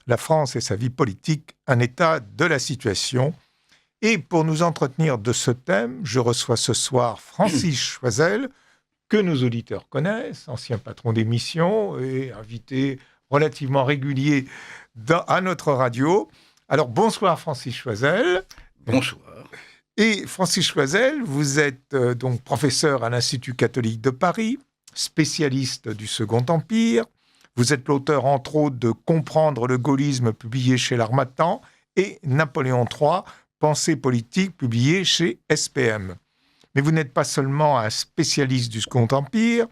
la France et sa vie politique, un état de la situation. Et pour nous entretenir de ce thème, je reçois ce soir Francis Choisel, que nos auditeurs connaissent, ancien patron d'émission et invité relativement régulier à notre radio. Alors bonsoir Francis Choisel. Bonsoir. Et Francis Choisel, vous êtes donc professeur à l'Institut catholique de Paris, spécialiste du Second Empire. Vous êtes l'auteur, entre autres, de Comprendre le gaullisme, publié chez l'Harmattan, et Napoléon III, Pensée politique, publié chez SPM. Mais vous n'êtes pas seulement un spécialiste du Second Empire,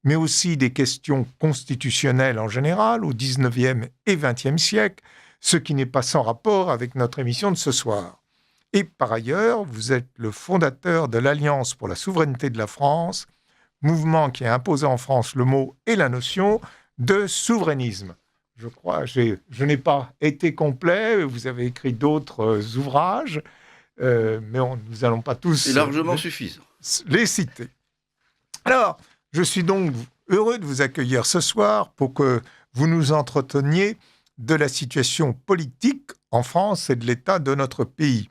mais aussi des questions constitutionnelles en général, au XIXe et XXe siècle, ce qui n'est pas sans rapport avec notre émission de ce soir. Et par ailleurs, vous êtes le fondateur de l'Alliance pour la souveraineté de la France, mouvement qui a imposé en France le mot et la notion de souverainisme. Je crois, je n'ai pas été complet, vous avez écrit d'autres ouvrages, mais nous n'allons pas tous... C'est largement suffisant. Les citer. Alors, je suis donc heureux de vous accueillir ce soir pour que vous nous entreteniez de la situation politique en France et de l'état de notre pays.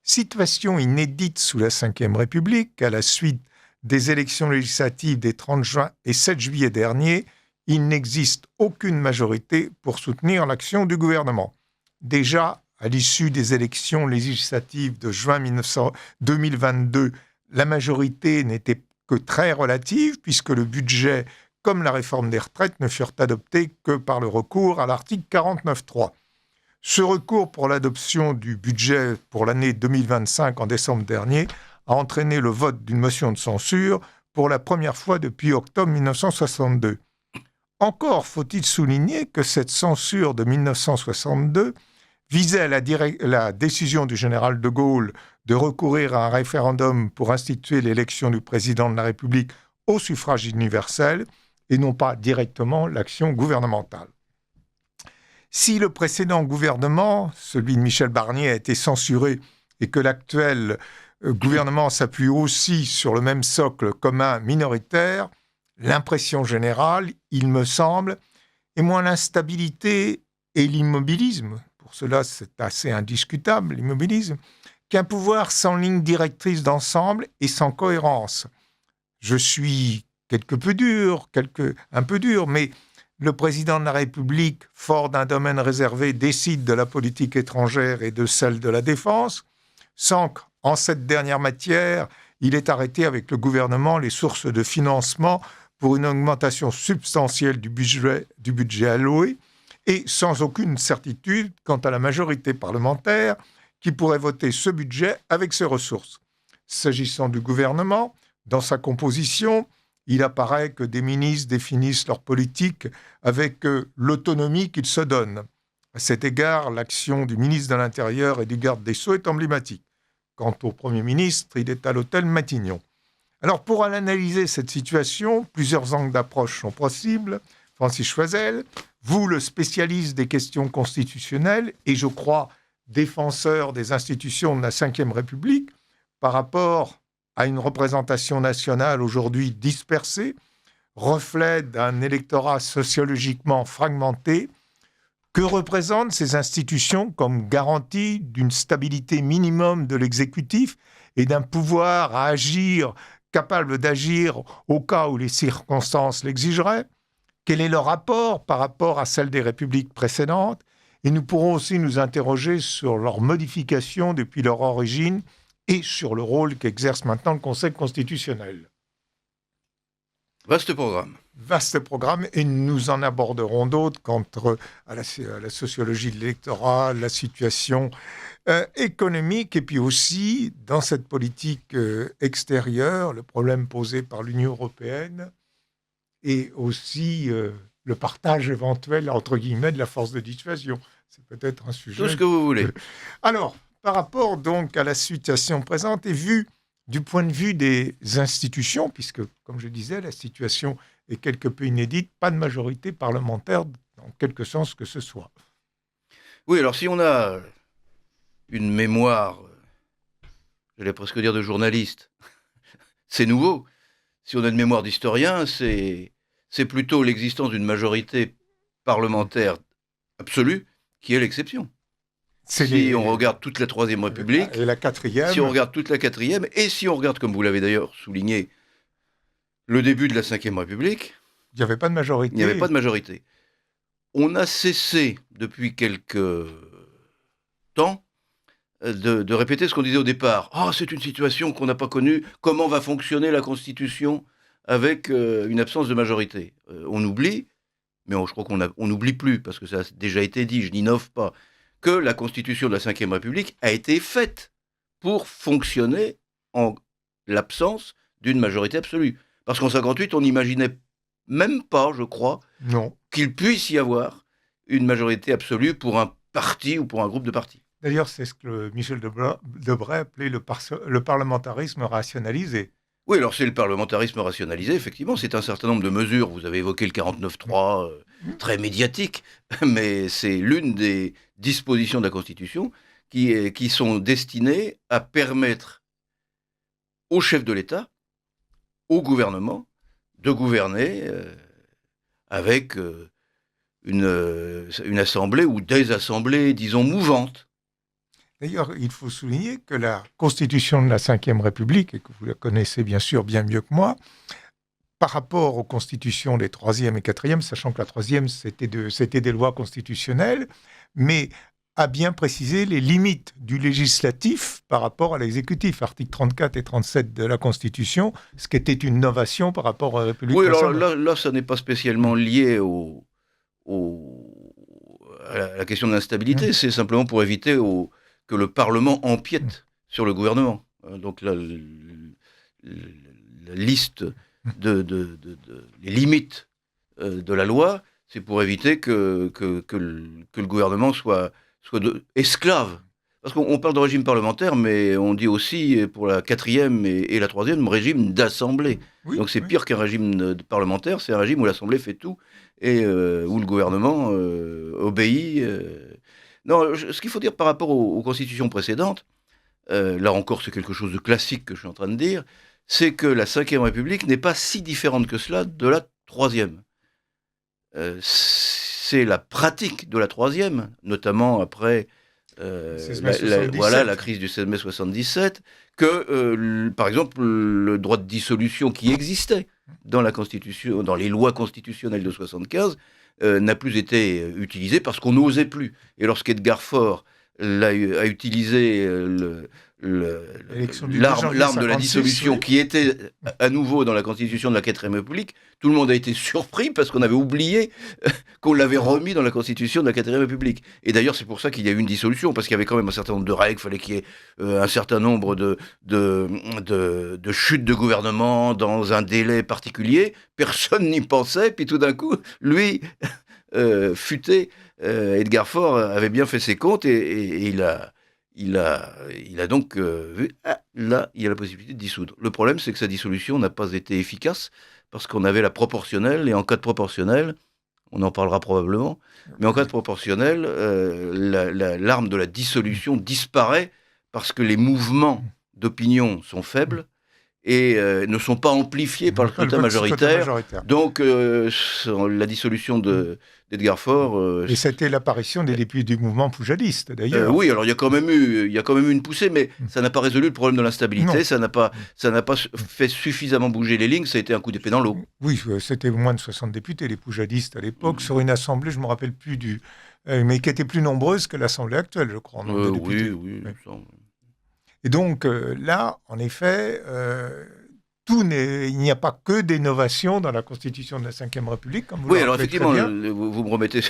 Situation inédite sous la Ve République, à la suite des élections législatives des 30 juin et 7 juillet dernier, il n'existe aucune majorité pour soutenir l'action du gouvernement. Déjà, à l'issue des élections législatives de juin 2022, la majorité n'était que très relative, puisque le budget, comme la réforme des retraites, ne furent adoptés que par le recours à l'article 49.3. Ce recours pour l'adoption du budget pour l'année 2025 en décembre dernier a entraîné le vote d'une motion de censure pour la première fois depuis octobre 1962. Encore faut-il souligner que cette censure de 1962 visait la décision du général de Gaulle de recourir à un référendum pour instituer l'élection du président de la République au suffrage universel et non pas directement l'action gouvernementale. Si le précédent gouvernement, celui de Michel Barnier, a été censuré et que l'actuel gouvernement s'appuie aussi sur le même socle commun minoritaire, l'impression générale, il me semble, est moins l'instabilité et l'immobilisme, pour cela c'est assez indiscutable, l'immobilisme, qu'un pouvoir sans ligne directrice d'ensemble et sans cohérence. Je suis un peu dur, mais le président de la République, fort d'un domaine réservé, décide de la politique étrangère et de celle de la défense, sans qu'en cette dernière matière, il ait arrêté avec le gouvernement les sources de financement pour une augmentation substantielle du budget alloué, et sans aucune certitude quant à la majorité parlementaire qui pourrait voter ce budget avec ses ressources. S'agissant du gouvernement, dans sa composition, il apparaît que des ministres définissent leur politique avec l'autonomie qu'ils se donnent. À cet égard, l'action du ministre de l'Intérieur et du garde des Sceaux est emblématique. Quant au Premier ministre, il est à l'hôtel Matignon. Alors, pour analyser cette situation, plusieurs angles d'approche sont possibles. Francis Choisel, vous, le spécialiste des questions constitutionnelles, et je crois défenseur des institutions de la Ve République, par rapport à une représentation nationale aujourd'hui dispersée, reflet d'un électorat sociologiquement fragmenté. Que représentent ces institutions comme garantie d'une stabilité minimum de l'exécutif et d'un pouvoir à agir, capable d'agir au cas où les circonstances l'exigeraient? Quel est leur rapport par rapport à celle des républiques précédentes? Et nous pourrons aussi nous interroger sur leur modification depuis leur origine et sur le rôle qu'exerce maintenant le Conseil constitutionnel. Vaste programme. Vaste programme, et nous en aborderons d'autres quant à la sociologie de l'électorat, la situation économique, et puis aussi, dans cette politique extérieure, le problème posé par l'Union européenne, et aussi le partage éventuel, entre guillemets, de la force de dissuasion. C'est peut-être un sujet... Tout ce que vous voulez. Alors, par rapport donc à la situation présente, et vu du point de vue des institutions, puisque, comme je disais, la situation est quelque peu inédite, pas de majorité parlementaire dans quelque sens que ce soit. Oui, alors si on a une mémoire, j'allais presque dire de journaliste, c'est nouveau. Si on a une mémoire d'historien, c'est plutôt l'existence d'une majorité parlementaire absolue qui est l'exception. C'est Si on regarde toute la Troisième République, et la quatrième, si on regarde toute la Quatrième, et si on regarde, comme vous l'avez d'ailleurs souligné, le début de la Cinquième République, il n'y avait pas de majorité. il n'y avait pas de majorité. On a cessé, depuis quelque temps, de répéter ce qu'on disait au départ. « Ah, c'est une situation qu'on n'a pas connue. Comment va fonctionner la Constitution avec une absence de majorité ?» On oublie, mais je crois qu'on n'oublie plus, parce que ça a déjà été dit, je n'innove pas, que la Constitution de la Ve République a été faite pour fonctionner en l'absence d'une majorité absolue. Parce qu'en 1958, on n'imaginait même pas, je crois, Non. qu'il puisse y avoir une majorité absolue pour un parti ou pour un groupe de partis. D'ailleurs, c'est ce que Michel Debré appelait le parlementarisme rationalisé. Oui, alors c'est le parlementarisme rationalisé, effectivement, c'est un certain nombre de mesures. Vous avez évoqué le 49.3, très médiatique, mais c'est l'une des dispositions de la Constitution qui sont destinées à permettre au chef de l'État, au gouvernement, de gouverner avec une assemblée ou des assemblées, disons, mouvantes. D'ailleurs, il faut souligner que la Constitution de la Ve République, et que vous la connaissez bien sûr bien mieux que moi, par rapport aux constitutions des Troisième et Quatrième, sachant que la Troisième, c'était des lois constitutionnelles, mais a bien précisé les limites du législatif par rapport à l'exécutif. Articles 34 et 37 de la Constitution, ce qui était une innovation par rapport à la République. Oui, alors là, ça n'est pas spécialement lié à la question de l'instabilité, c'est simplement pour éviter que le Parlement empiète sur le gouvernement. Donc la liste les limites de la loi, c'est pour éviter que le gouvernement soit esclave. Parce qu'on parle de régime parlementaire, mais on dit aussi, pour la Quatrième et la Troisième, régime d'assemblée. Oui, donc c'est pire qu'un régime parlementaire, c'est un régime où l'Assemblée fait tout et où le gouvernement obéit. Non, ce qu'il faut dire par rapport aux constitutions précédentes, là encore c'est quelque chose de classique que je suis en train de dire, c'est que la Ve République n'est pas si différente que cela de la Troisième. C'est la pratique de la Troisième, notamment après la crise du 16 mai 77, que, par exemple, le droit de dissolution qui existait dans la Constitution, dans les lois constitutionnelles de 75, n'a plus été utilisé parce qu'on n'osait plus. Et lorsqu'Edgar Faure a utilisé l'arme de la dissolution, oui, qui était à nouveau dans la Constitution de la Quatrième République, tout le monde a été surpris parce qu'on avait oublié qu'on l'avait remis dans la Constitution de la Quatrième République. Et d'ailleurs, c'est pour ça qu'il y a eu une dissolution, parce qu'il y avait quand même un certain nombre de règles, il fallait qu'il y ait un certain nombre de chutes de gouvernement dans un délai particulier. Personne n'y pensait, puis tout d'un coup, lui, futé, Edgar Faure avait bien fait ses comptes et il a donc vu, là, il y a la possibilité de dissoudre. Le problème, c'est que sa dissolution n'a pas été efficace parce qu'on avait la proportionnelle, et en cas de proportionnelle, on en parlera probablement, mais en cas de proportionnelle, l'arme de la dissolution disparaît parce que les mouvements d'opinion sont faibles et ne sont pas amplifiés par le scrutin majoritaire. Donc, la dissolution d'Edgar Faure... et c'était l'apparition des députés du mouvement poujadiste, d'ailleurs. Oui, alors il y a quand même eu une poussée, mais ça n'a pas résolu le problème de l'instabilité, ça n'a pas fait suffisamment bouger les lignes, ça a été un coup d'épée dans l'eau. Oui, c'était moins de 60 députés, les poujadistes, à l'époque, sur une assemblée, je ne me rappelle plus mais qui était plus nombreuse que l'assemblée actuelle, je crois. Oui. Et donc, là, en effet... il n'y a pas que d'innovation dans la Constitution de la Ve République, comme vous oui, alors effectivement, vous me remettez,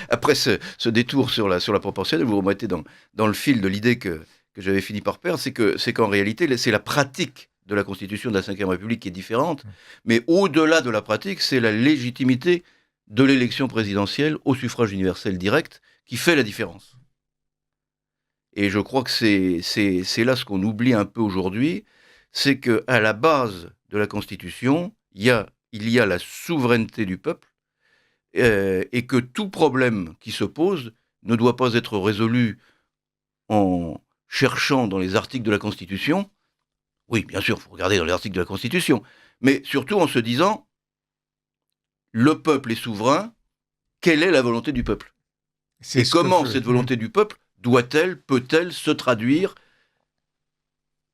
après ce détour sur la proportionnelle, vous remettez dans le fil de l'idée que j'avais fini par perdre, c'est qu'en réalité, c'est la pratique de la Constitution de la Ve République qui est différente, mais au-delà de la pratique, c'est la légitimité de l'élection présidentielle au suffrage universel direct qui fait la différence. Et je crois que c'est là ce qu'on oublie un peu aujourd'hui, c'est qu'à la base de la Constitution, il y a la souveraineté du peuple et que tout problème qui se pose ne doit pas être résolu en cherchant dans les articles de la Constitution. Oui, bien sûr, il faut regarder dans les articles de la Constitution, mais surtout en se disant, le peuple est souverain, quelle est la volonté du peuple ? Et comment cette volonté du peuple doit-elle, peut-elle se traduire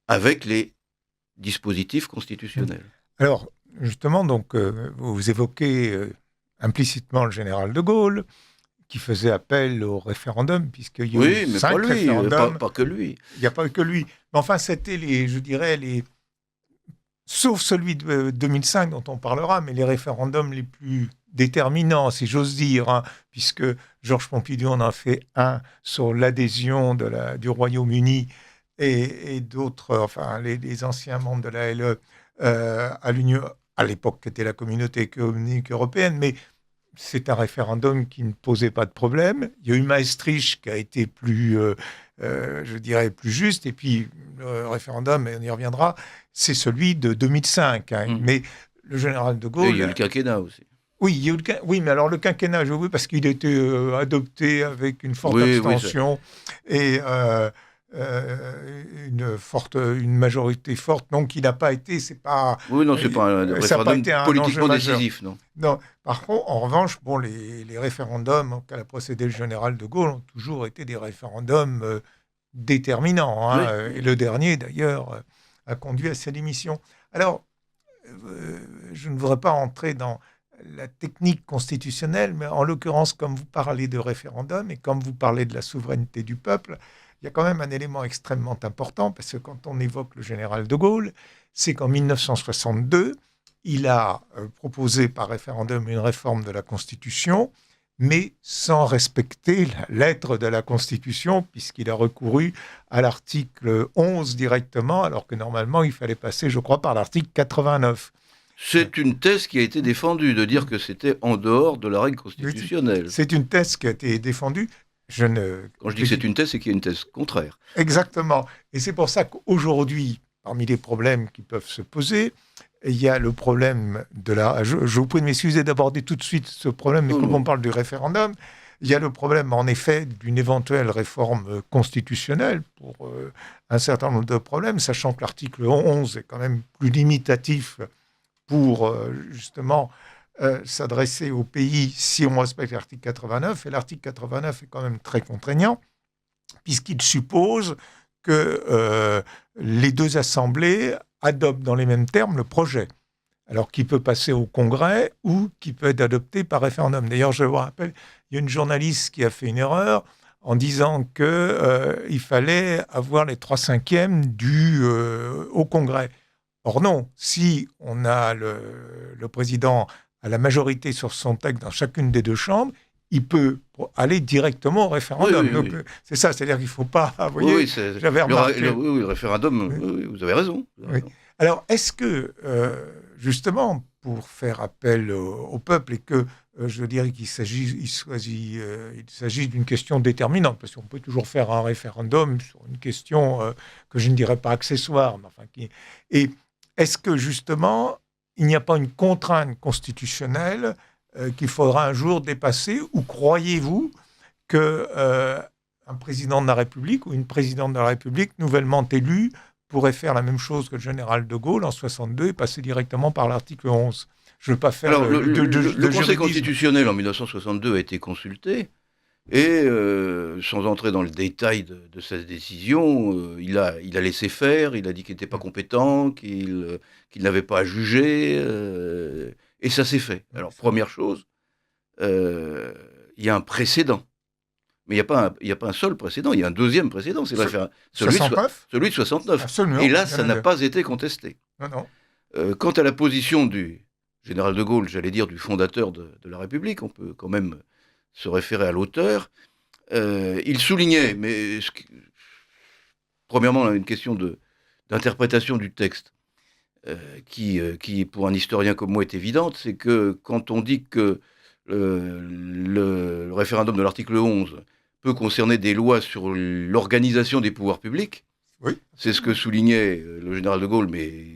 avec les dispositifs constitutionnels? Alors, justement, donc, vous évoquez implicitement le général de Gaulle, qui faisait appel au référendum, puisqu'il y a eu 5 référendums. Pas que lui. Il n'y a pas que lui. Mais enfin, c'était sauf celui de 2005 dont on parlera, mais les référendums les plus déterminants, si j'ose dire, hein, puisque Georges Pompidou en a fait un sur l'adhésion du Royaume-Uni et d'autres, enfin les anciens membres de la LE à l'Union, à l'époque qui était la communauté économique européenne, mais c'est un référendum qui ne posait pas de problème. Il y a eu Maastricht qui a été plus, je dirais, plus juste. Et puis, le référendum, et on y reviendra, c'est celui de 2005. Hein. Mais le général de Gaulle... Et il y a eu le quinquennat aussi. Oui, oui, mais alors le quinquennat, je veux parce qu'il était adopté avec une forte abstention et une majorité forte. Donc, il n'a pas été... C'est pas un référendum politiquement décisif, non. Non. Par contre, en revanche, bon, les référendums auxquels a procédé le général de Gaulle ont toujours été des référendums déterminants. Hein, et le dernier, d'ailleurs, a conduit à sa démission. Alors, je ne voudrais pas entrer dans la technique constitutionnelle, mais en l'occurrence, comme vous parlez de référendum et comme vous parlez de la souveraineté du peuple, il y a quand même un élément extrêmement important, parce que quand on évoque le général de Gaulle, c'est qu'en 1962, il a proposé par référendum une réforme de la Constitution, mais sans respecter la lettre de la Constitution, puisqu'il a recouru à l'article 11 directement, alors que normalement, il fallait passer, je crois, par l'article 89. C'est une thèse qui a été défendue, de dire que c'était en dehors de la règle constitutionnelle. C'est une thèse qui a été défendue. Quand je dis que c'est une thèse, c'est qu'il y a une thèse contraire. Exactement. Et c'est pour ça qu'aujourd'hui, parmi les problèmes qui peuvent se poser, il y a le problème de la... Je vous prie de m'excuser d'aborder tout de suite ce problème, mais comme on parle du référendum, il y a le problème, en effet, d'une éventuelle réforme constitutionnelle pour un certain nombre de problèmes, sachant que l'article 11 est quand même plus limitatif pour, justement, s'adresser au pays si on respecte l'article 89. Et l'article 89 est quand même très contraignant, puisqu'il suppose que les deux assemblées adoptent dans les mêmes termes le projet, alors qui peut passer au Congrès ou qui peut être adopté par référendum. D'ailleurs, je vous rappelle, il y a une journaliste qui a fait une erreur en disant qu'il fallait avoir les 3/5 au Congrès. Or non, si on a le président à la majorité sur son texte dans chacune des deux chambres, il peut aller directement au référendum. Oui. Donc, c'est ça, c'est-à-dire qu'il ne faut pas... Vous voyez, j'avais remarqué... le référendum, vous avez raison. Alors, est-ce que, justement, pour faire appel au peuple et que, je dirais qu'il s'agit d'une question déterminante, parce qu'on peut toujours faire un référendum sur une question que je ne dirais pas accessoire, mais enfin, et est-ce que, justement, il n'y a pas une contrainte constitutionnelle qu'il faudra un jour dépasser, ou croyez-vous qu'un président de la République ou une présidente de la République nouvellement élue pourrait faire la même chose que le général de Gaulle en 62 et passer directement par l'article 11? Je ne veux pas faire le Conseil constitutionnel en 1962 a été consulté et sans entrer dans le détail de sa décision, il a laissé faire, il a dit qu'il n'était pas compétent, qu'il n'avait pas à juger, et ça s'est fait. Alors, première chose, il y a un précédent. Mais il n'y a pas un seul précédent, il y a un deuxième précédent, c'est celui de 69. Absolument. Et là, ça n'a pas été contesté. Non. Quant à la position du général de Gaulle, j'allais dire du fondateur de la République, on peut quand même se référer à l'auteur, il soulignait, mais premièrement, on a une question d'interprétation du texte, qui, pour un historien comme moi, est évidente, c'est que quand on dit que le référendum de l'article 11 peut concerner des lois sur l'organisation des pouvoirs publics. Oui. C'est ce que soulignait le général de Gaulle, mais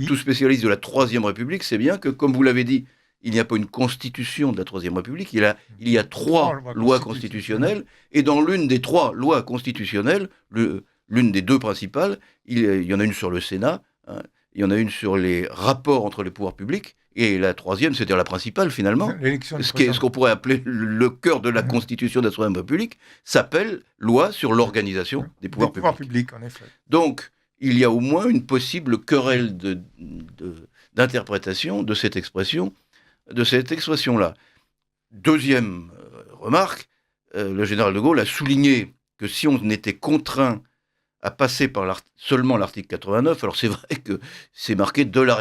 tout spécialiste de la Troisième République sait bien que, comme vous l'avez dit, il n'y a pas une constitution de la Troisième République, il y a 3 lois constitutionnelles, et dans l'une des 3 lois constitutionnelles, l'une des 2 principales, il y en a une sur le Sénat, hein, il y en a une sur les rapports entre les pouvoirs publics, Et la troisième, c'est-à-dire la principale finalement, ce qu'on pourrait appeler le cœur de la Constitution de la Troisième République, s'appelle loi sur l'organisation des pouvoirs publics. En effet. Donc, il y a au moins une possible querelle d'interprétation de cette expression-là. Deuxième remarque, le général de Gaulle a souligné que si on était contraint à passer par seulement l'article 89, alors c'est vrai que c'est marqué de la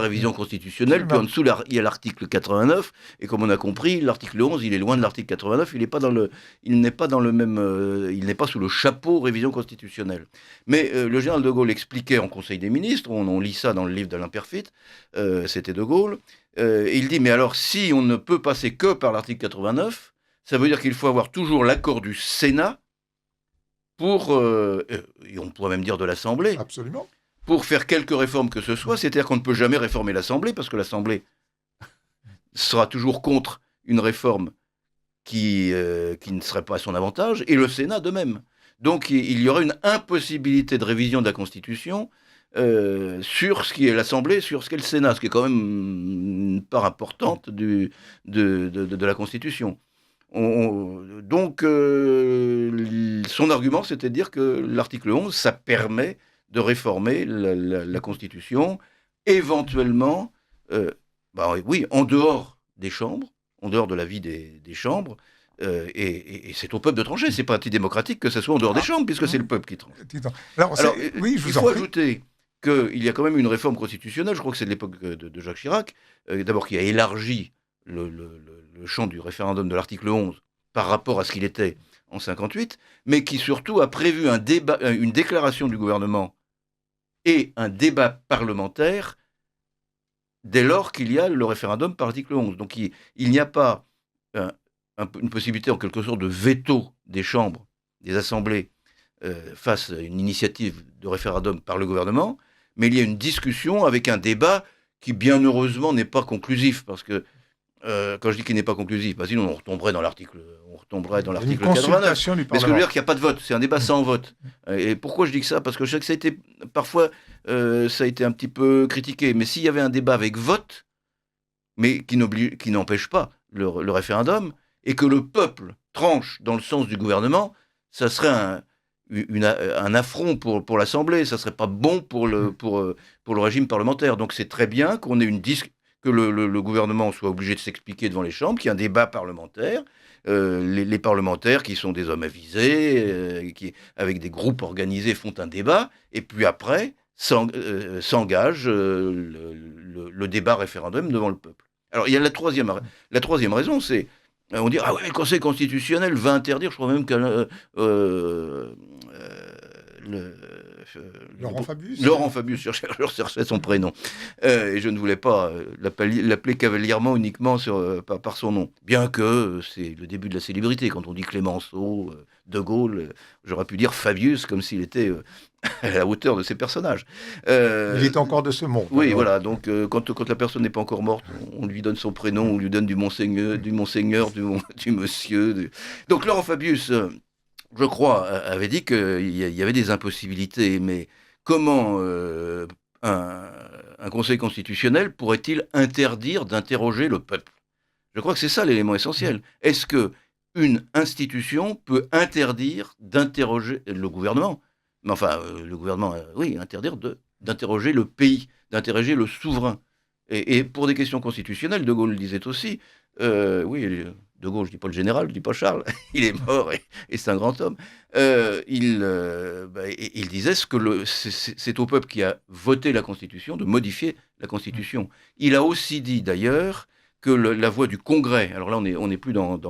révision constitutionnelle, puis en dessous il y a l'article 89, et comme on a compris, l'article 11, il est loin de l'article 89, il n'est pas il n'est pas sous le chapeau révision constitutionnelle. Mais le général de Gaulle expliquait en Conseil des ministres, on lit ça dans le livre d'Alain Perfit, c'était de Gaulle, il dit, mais alors si on ne peut passer que par l'article 89, ça veut dire qu'il faut avoir toujours l'accord du Sénat et on pourrait même dire de l'Assemblée, absolument, pour faire quelques réformes que ce soit, c'est-à-dire qu'on ne peut jamais réformer l'Assemblée, parce que l'Assemblée sera toujours contre une réforme qui ne serait pas à son avantage, et le Sénat de même. Donc il y aurait une impossibilité de révision de la Constitution sur ce qui est l'Assemblée, sur ce qu'est le Sénat, ce qui est quand même une part importante de la Constitution. Donc, son argument, c'était de dire que l'article 11, ça permet de réformer la Constitution, éventuellement, oui, en dehors des chambres, en dehors de la vie des chambres, et c'est au peuple de trancher. C'est pas antidémocratique que ce soit en dehors des chambres, puisque c'est le peuple qui tranche. Alors, oui, il faut ajouter qu'il y a quand même une réforme constitutionnelle, je crois que c'est de l'époque de Jacques Chirac, d'abord qui a élargi le champ du référendum de l'article 11 par rapport à ce qu'il était en 58, mais qui surtout a prévu un débat, une déclaration du gouvernement et un débat parlementaire dès lors qu'il y a le référendum par l'article 11. Donc il n'y a pas une possibilité en quelque sorte de veto des chambres, des assemblées, face à une initiative de référendum par le gouvernement, mais il y a une discussion avec un débat qui, bien heureusement, n'est pas conclusif, parce que quand je dis qu'il n'est pas conclusif, sinon on retomberait dans l'article 89. Mais ce que je veux dire, qu'il n'y a pas de vote, c'est un débat sans vote. Et pourquoi je dis que ça ? Parce que je sais que ça a été, parfois, ça a été un petit peu critiqué, mais s'il y avait un débat avec vote, mais qui n'empêche pas le référendum, et que le peuple tranche dans le sens du gouvernement, ça serait un affront pour l'Assemblée, ça serait pas bon pour le régime parlementaire. Donc c'est très bien qu'on ait que le gouvernement soit obligé de s'expliquer devant les chambres, qu'il y ait un débat parlementaire, les parlementaires qui sont des hommes avisés, qui avec des groupes organisés font un débat, et puis après s'engage le débat référendum devant le peuple. Alors il y a la troisième raison, c'est on dit, ah ouais, le Conseil constitutionnel va interdire, je crois même que Laurent Fabius, je cherchais son prénom, et je ne voulais pas l'appeler cavalièrement uniquement par son nom, bien que c'est le début de la célébrité. Quand on dit Clémenceau, De Gaulle, j'aurais pu dire Fabius, comme s'il était à la hauteur de ces personnages. Il est encore de ce monde. Oui, voilà, donc quand la personne n'est pas encore morte, on lui donne son prénom, on lui donne du monseigneur, du monsieur. Donc Laurent Fabius, je crois, avait dit qu'il y avait des impossibilités, mais comment un Conseil constitutionnel pourrait-il interdire d'interroger le peuple ? Je crois que c'est ça l'élément essentiel. Est-ce qu'une institution peut interdire d'interroger le gouvernement ? Mais enfin, le gouvernement, oui, interdire d'interroger le pays, d'interroger le souverain. Et pour des questions constitutionnelles, De Gaulle le disait aussi, oui, De Gaulle, je ne dis pas le général, je ne dis pas Charles, il est mort et c'est un grand homme. Il disait que c'est au peuple qui a voté la Constitution de modifier la Constitution. Il a aussi dit d'ailleurs que la voix du Congrès, alors là on n'est plus dans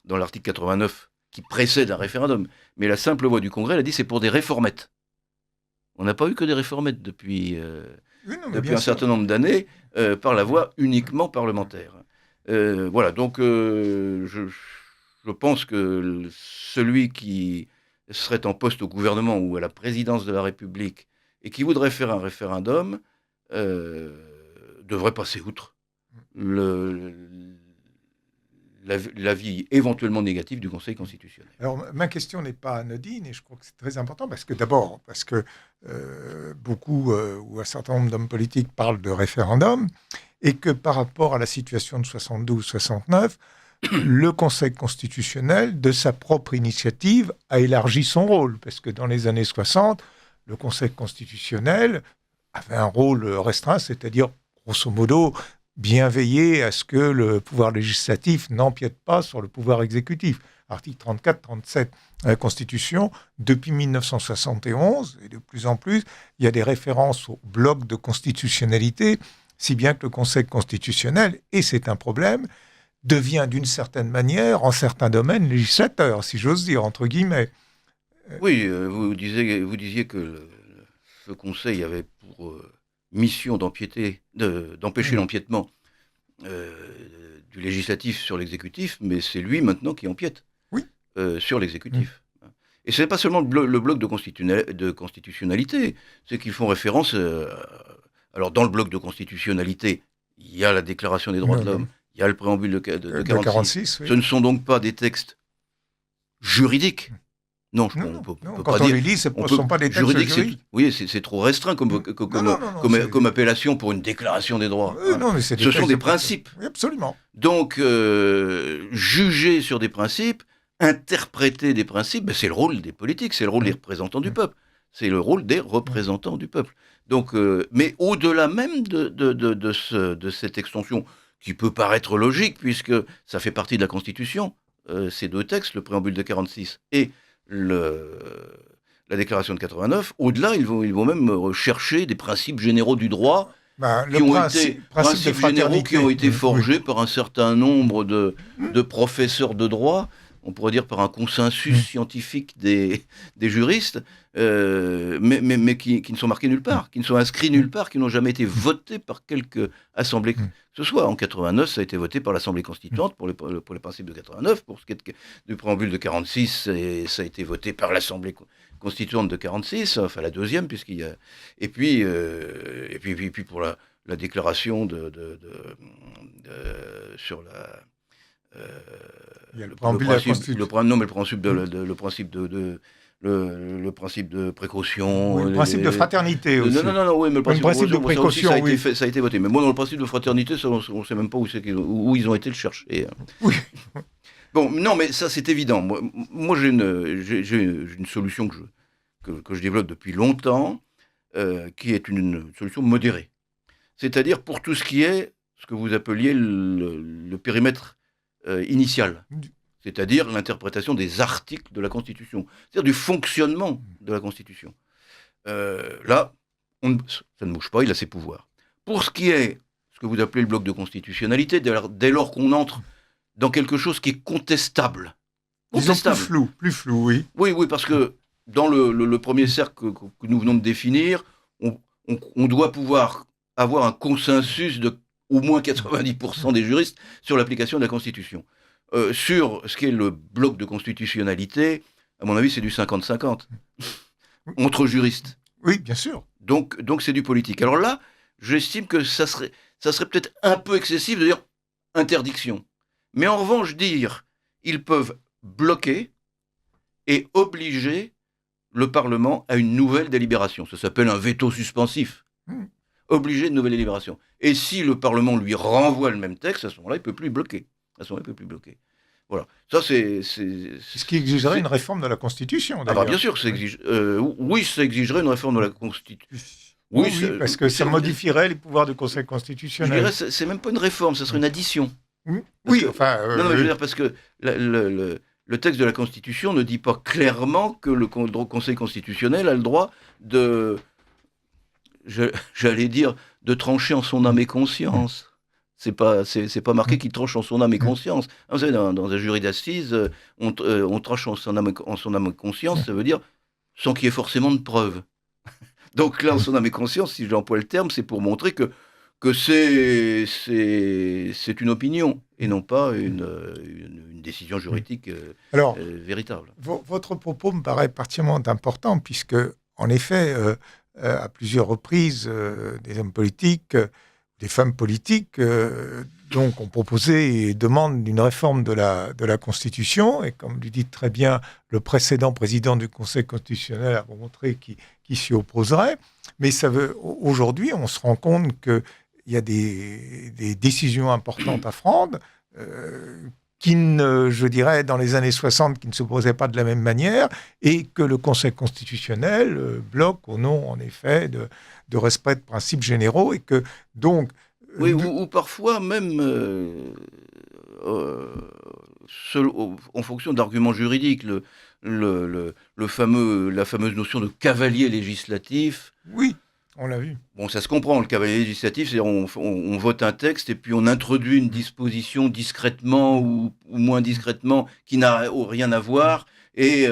l'article 89 qui précède un référendum, mais la simple voix du Congrès, elle a dit c'est pour des réformettes. On n'a pas eu que des réformettes depuis un certain nombre d'années par la voie uniquement parlementaire. Voilà, donc je pense que celui qui serait en poste au gouvernement ou à la présidence de la République et qui voudrait faire un référendum devrait passer outre l'avis éventuellement négatif du Conseil constitutionnel. Alors, ma question n'est pas anodine, et je crois que c'est très important, parce que beaucoup ou un certain nombre d'hommes politiques parlent de référendum, et que par rapport à la situation de 72-69, le Conseil constitutionnel, de sa propre initiative, a élargi son rôle, parce que dans les années 60, le Conseil constitutionnel avait un rôle restreint, c'est-à-dire, grosso modo, bien veiller à ce que le pouvoir législatif n'empiète pas sur le pouvoir exécutif. Article 34-37 de la Constitution, depuis 1971, et de plus en plus, il y a des références au bloc de constitutionnalité, si bien que le Conseil constitutionnel, et c'est un problème, devient d'une certaine manière, en certains domaines, législateur, si j'ose dire, entre guillemets. Oui, vous disiez que ce Conseil avait pour mission d'empêcher l'empiètement du législatif sur l'exécutif, mais c'est lui maintenant qui empiète sur l'exécutif. Et ce n'est pas seulement le bloc de constitutionnalité, c'est qu'ils font référence... alors dans le bloc de constitutionnalité, il y a la Déclaration des droits de l'homme, il y a le préambule de 46. Oui. Ce ne sont donc pas des textes juridiques. Non, non, on peut quand pas on dire. les lit, ce ne sont pas des textes juridiques. Oui, c'est trop restreint comme appellation pour une déclaration des droits. Non, mais ce sont des principes. Oui, absolument. Donc, juger sur des principes, interpréter des principes, ben, c'est le rôle des politiques, c'est le rôle des représentants du peuple. C'est le rôle des représentants du peuple. Donc, mais au-delà même de cette extension, qui peut paraître logique, puisque ça fait partie de la Constitution, ces deux textes, le préambule de 46 et la déclaration de 89, au-delà, ils vont même chercher des principes généraux du droit, principes généraux qui ont été forgés par un certain nombre de professeurs de droit, on pourrait dire par un consensus scientifique des juristes, mais qui ne sont marqués nulle part, qui ne sont inscrits nulle part, qui n'ont jamais été votés par quelque assemblée que ce soit. En 89, ça a été voté par l'Assemblée constituante pour les principes de 89. Pour ce qui est du préambule de 46, ça a été voté par l'Assemblée constituante de 46, enfin la deuxième, puisqu'il y a... Et puis pour la déclaration sur la... il y a le principe de précaution. Oui, le principe de fraternité aussi. Non, oui, mais le principe de précaution, ça a été voté. Mais moi, dans le principe de fraternité, on ne sait même pas où ils ont été le chercher. Oui. Bon, non, mais ça, c'est évident. Moi j'ai une solution que je développe depuis longtemps, qui est une solution modérée. C'est-à-dire pour tout ce qui est ce que vous appeliez le périmètre initial, c'est-à-dire l'interprétation des articles de la Constitution, c'est-à-dire du fonctionnement de la Constitution. Là, ça ne bouge pas, il a ses pouvoirs. Pour ce qui est ce que vous appelez le bloc de constitutionnalité, dès lors qu'on entre dans quelque chose qui est contestable. Plus flou, oui. Oui, parce que dans le premier cercle que nous venons de définir, on doit pouvoir avoir un consensus de au moins 90% des juristes sur l'application de la Constitution. Sur ce qui est le bloc de constitutionnalité, à mon avis, c'est du 50-50 entre juristes. Oui, bien sûr. Donc c'est du politique. Alors là, j'estime que ça serait peut-être un peu excessif de dire interdiction. Mais en revanche, dire ils peuvent bloquer et obliger le Parlement à une nouvelle délibération. Ça s'appelle un veto suspensif. Obliger de nouvelle délibération. Et si le Parlement lui renvoie le même texte, à ce moment-là, il ne peut plus bloquer. Voilà. Ça, c'est... Ce qui exigerait une réforme de la Constitution, d'ailleurs. Bien sûr, ça exigerait une réforme de la Constitution. Oui, parce que ça modifierait les pouvoirs du Conseil constitutionnel. Je dirais, c'est même pas une réforme, ça serait une addition. Non, mais je veux dire, parce que le texte de la Constitution ne dit pas clairement que le Conseil constitutionnel a le droit de... J'allais dire de trancher en son âme et conscience. C'est pas marqué qu'il tranche en son âme et conscience. Vous savez, dans un jury d'assises, on tranche en son âme et conscience, ça veut dire sans qu'il y ait forcément de preuves. Donc là, en son âme et conscience, si j'emploie le terme, c'est pour montrer que c'est une opinion et non pas une décision juridique véritable. Votre propos me paraît particulièrement important puisque, en effet, à plusieurs reprises, des hommes politiques, des femmes politiques, donc ont proposé et demandent une réforme de la Constitution. Et comme le dit très bien le précédent président du Conseil constitutionnel, a montré qui s'y opposerait. Mais aujourd'hui, on se rend compte qu'il il y a des décisions importantes à prendre qui, je dirais, dans les années 60, qui ne se posaient pas de la même manière, et que le Conseil constitutionnel bloque au nom, en effet, de respect de principes généraux, et que donc... Oui, ou parfois même en fonction d'arguments juridiques, la fameuse notion de cavalier législatif. Oui, on l'a vu. Bon, ça se comprend, le cavalier législatif, c'est on vote un texte et puis on introduit une disposition discrètement ou moins discrètement qui n'a rien à voir. Et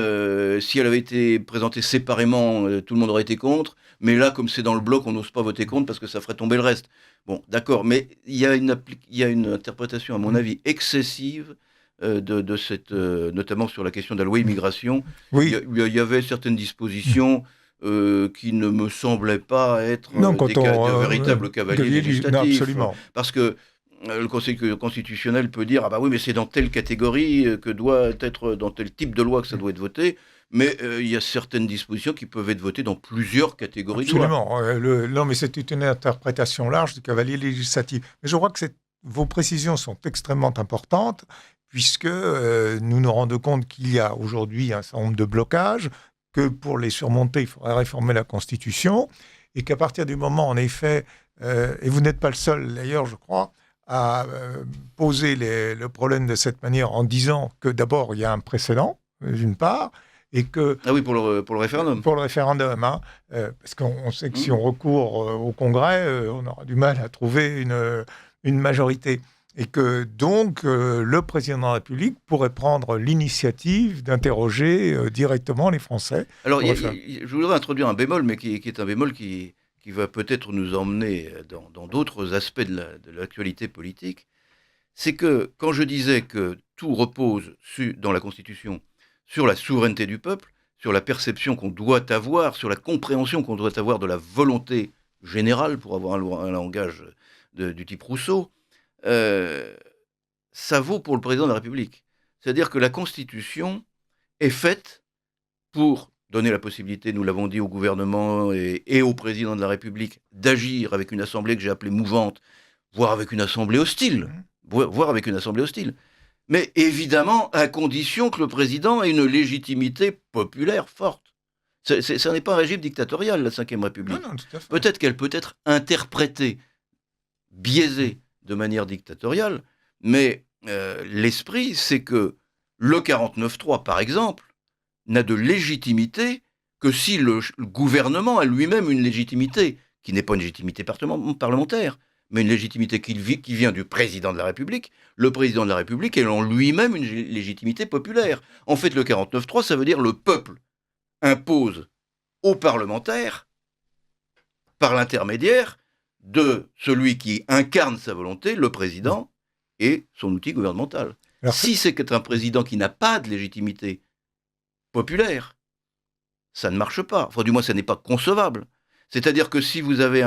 si elle avait été présentée séparément, tout le monde aurait été contre. Mais là, comme c'est dans le bloc, on n'ose pas voter contre parce que ça ferait tomber le reste. Bon, d'accord, mais il y a une interprétation, à mon avis, excessive de cette, notamment sur la question de la loi immigration. Oui. Il y avait certaines dispositions qui ne me semblaient pas être de véritables cavaliers législatifs. Non, absolument. Parce que le Conseil constitutionnel peut dire « Ah bah oui, mais c'est dans telle catégorie que doit être, dans tel type de loi que ça doit être voté ». Mais il y a certaines dispositions qui peuvent être votées dans plusieurs catégories de loi. Absolument. Non, mais c'est une interprétation large du cavalier législatif. Mais je crois que vos précisions sont extrêmement importantes, puisque nous nous rendons compte qu'il y a aujourd'hui un certain nombre de blocages, que pour les surmonter, il faudrait réformer la Constitution, et qu'à partir du moment, en effet, et vous n'êtes pas le seul d'ailleurs, je crois, à poser le problème de cette manière en disant que d'abord, il y a un précédent, d'une part, et que... Ah oui, pour le référendum. Pour le référendum, hein, parce qu'on sait que si on recourt au Congrès, on aura du mal à trouver une majorité. Et que donc, le président de la République pourrait prendre l'initiative d'interroger directement les Français. Alors, je voudrais introduire un bémol, mais qui est un bémol qui va peut-être nous emmener dans d'autres aspects de l'actualité politique. C'est que, quand je disais que tout repose dans la Constitution sur la souveraineté du peuple, sur la perception qu'on doit avoir, sur la compréhension qu'on doit avoir de la volonté générale, pour avoir un langage du type Rousseau, ça vaut pour le président de la République. C'est-à-dire que la Constitution est faite pour donner la possibilité, nous l'avons dit, au gouvernement et au président de la République d'agir avec une assemblée que j'ai appelée mouvante, voire avec une assemblée hostile. Mais évidemment, à condition que le président ait une légitimité populaire forte. Ce n'est pas un régime dictatorial, la Ve République. Non, tout à fait. Peut-être qu'elle peut être interprétée, biaisée de manière dictatoriale, mais l'esprit, c'est que le 49.3, par exemple, n'a de légitimité que si le gouvernement a lui-même une légitimité, qui n'est pas une légitimité parlementaire, mais une légitimité qui vient du président de la République, le président de la République ayant lui-même une légitimité populaire. En fait, le 49.3, ça veut dire le peuple impose aux parlementaires, par l'intermédiaire de celui qui incarne sa volonté, le président, et son outil gouvernemental. Alors, si c'est un président qui n'a pas de légitimité populaire, ça ne marche pas. Enfin, du moins, ça n'est pas concevable. C'est-à-dire que si vous avez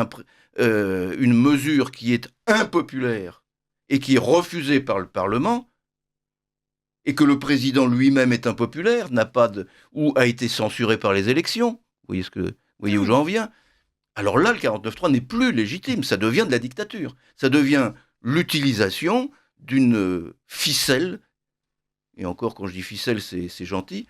une mesure qui est impopulaire et qui est refusée par le Parlement, et que le président lui-même est impopulaire, ou a été censuré par les élections, vous voyez où j'en viens, alors là, le 49.3 n'est plus légitime, ça devient de la dictature. Ça devient l'utilisation d'une ficelle, et encore quand je dis ficelle, c'est gentil,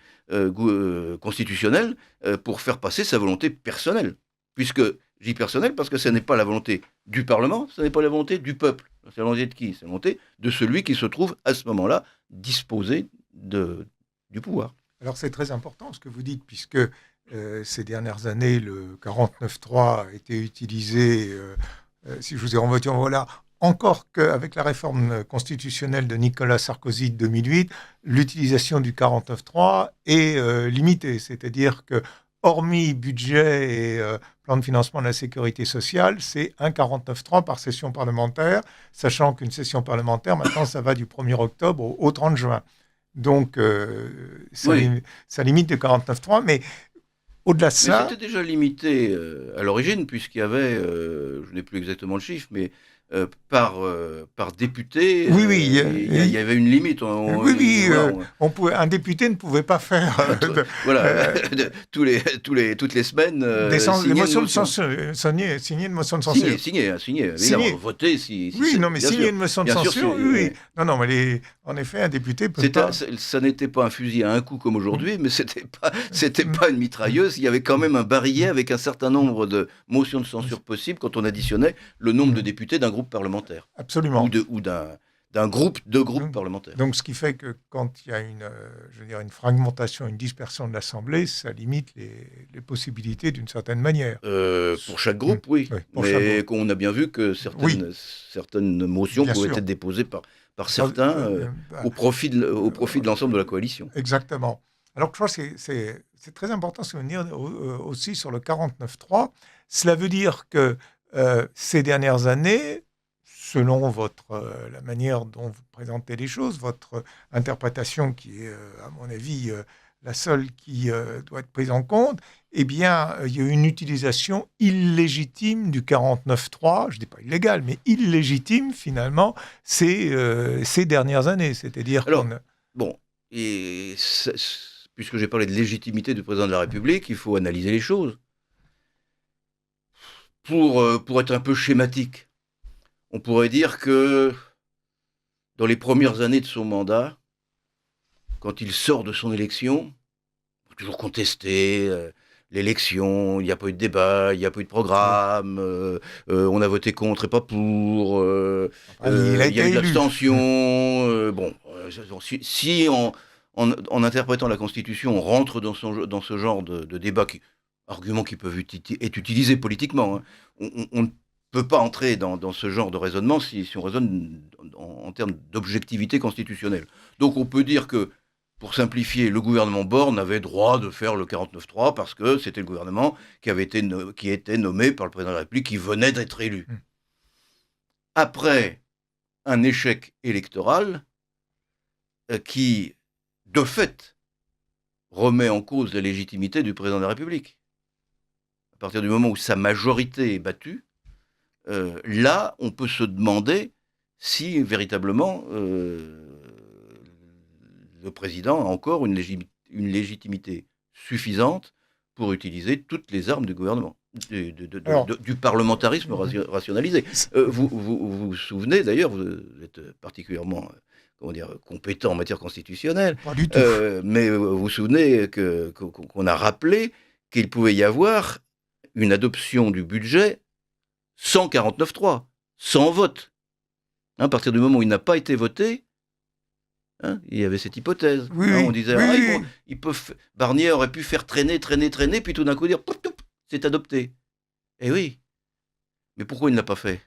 constitutionnelle, pour faire passer sa volonté personnelle. Puisque, je dis personnelle parce que ce n'est pas la volonté du Parlement, ce n'est pas la volonté du peuple. C'est la volonté de qui? C'est la volonté de celui qui se trouve à ce moment-là disposé du pouvoir. Alors c'est très important ce que vous dites, puisque ces dernières années, le 49.3 a été utilisé, si je vous ai renvoyé, voilà, encore qu'avec la réforme constitutionnelle de Nicolas Sarkozy de 2008, l'utilisation du 49.3 est limitée. C'est-à-dire que, hormis budget et plan de financement de la sécurité sociale, c'est un 49.3 par session parlementaire, sachant qu'une session parlementaire, maintenant, ça va du 1er octobre au 30 juin. Donc, ça limite le 49.3, mais au-delà de ça... Mais c'était déjà limité à l'origine, puisqu'il y avait, je n'ai plus exactement le chiffre, mais par député. Oui, oui, il y avait une limite. Un député ne pouvait pas faire Voilà, toutes les semaines, des motions de censure, signer une motion de censure. Signer, évidemment, voter oui, non, mais signer sûr. une motion de Bien sûr, censure, oui. Non, mais en effet, un député peut pas... Ça n'était pas un fusil à un coup comme aujourd'hui, mais c'était pas une mitrailleuse. Il y avait quand même un barillet avec un certain nombre de motions de censure possibles quand on additionnait le nombre de députés d'un groupe parlementaire. Absolument. Ou d'un groupe de groupes parlementaires. Donc, ce qui fait que quand il y a une fragmentation, une dispersion de l'Assemblée, ça limite les possibilités d'une certaine manière. Pour chaque groupe, oui. Mais on a bien vu que certaines motions pouvaient être déposées par certains au profit de l'ensemble de la coalition. Exactement. Alors, je crois que c'est très important de se venir aussi sur le 49.3. Cela veut dire que ces dernières années, selon la manière dont vous présentez les choses, votre interprétation qui est, à mon avis, la seule qui doit être prise en compte, eh bien, il y a une utilisation illégitime du 49.3, je ne dis pas illégale, mais illégitime, finalement, ces dernières années. C'est-à-dire puisque j'ai parlé de légitimité du président de la République, il faut analyser les choses. Pour être un peu schématique, on pourrait dire que dans les premières années de son mandat, quand il sort de son élection, on peut toujours contester l'élection, il n'y a pas eu de débat, il n'y a pas eu de programme, on a voté contre et pas pour, il y a eu de l'abstention. Si en interprétant la Constitution, on rentre dans ce genre de débat, arguments qui peuvent être utilisés politiquement, hein, on ne peut pas entrer dans ce genre de raisonnement si on raisonne en termes d'objectivité constitutionnelle. Donc on peut dire que, pour simplifier, le gouvernement Borne avait droit de faire le 49.3 parce que c'était le gouvernement qui était nommé par le président de la République, qui venait d'être élu. Après un échec électoral qui, de fait, remet en cause la légitimité du président de la République. À partir du moment où sa majorité est battue, là, on peut se demander si, véritablement, le président a encore une légitimité suffisante pour utiliser toutes les armes du gouvernement, du parlementarisme rationalisé. Vous vous souvenez, d'ailleurs, vous êtes particulièrement compétent en matière constitutionnelle, pas du tout. Mais vous vous souvenez qu'on a rappelé qu'il pouvait y avoir une adoption du budget sans 49.3, sans vote. À partir du moment où il n'a pas été voté, il y avait cette hypothèse. On disait, Barnier aurait pu faire traîner, puis tout d'un coup dire, c'est adopté. Eh oui. Mais pourquoi il ne l'a pas fait ?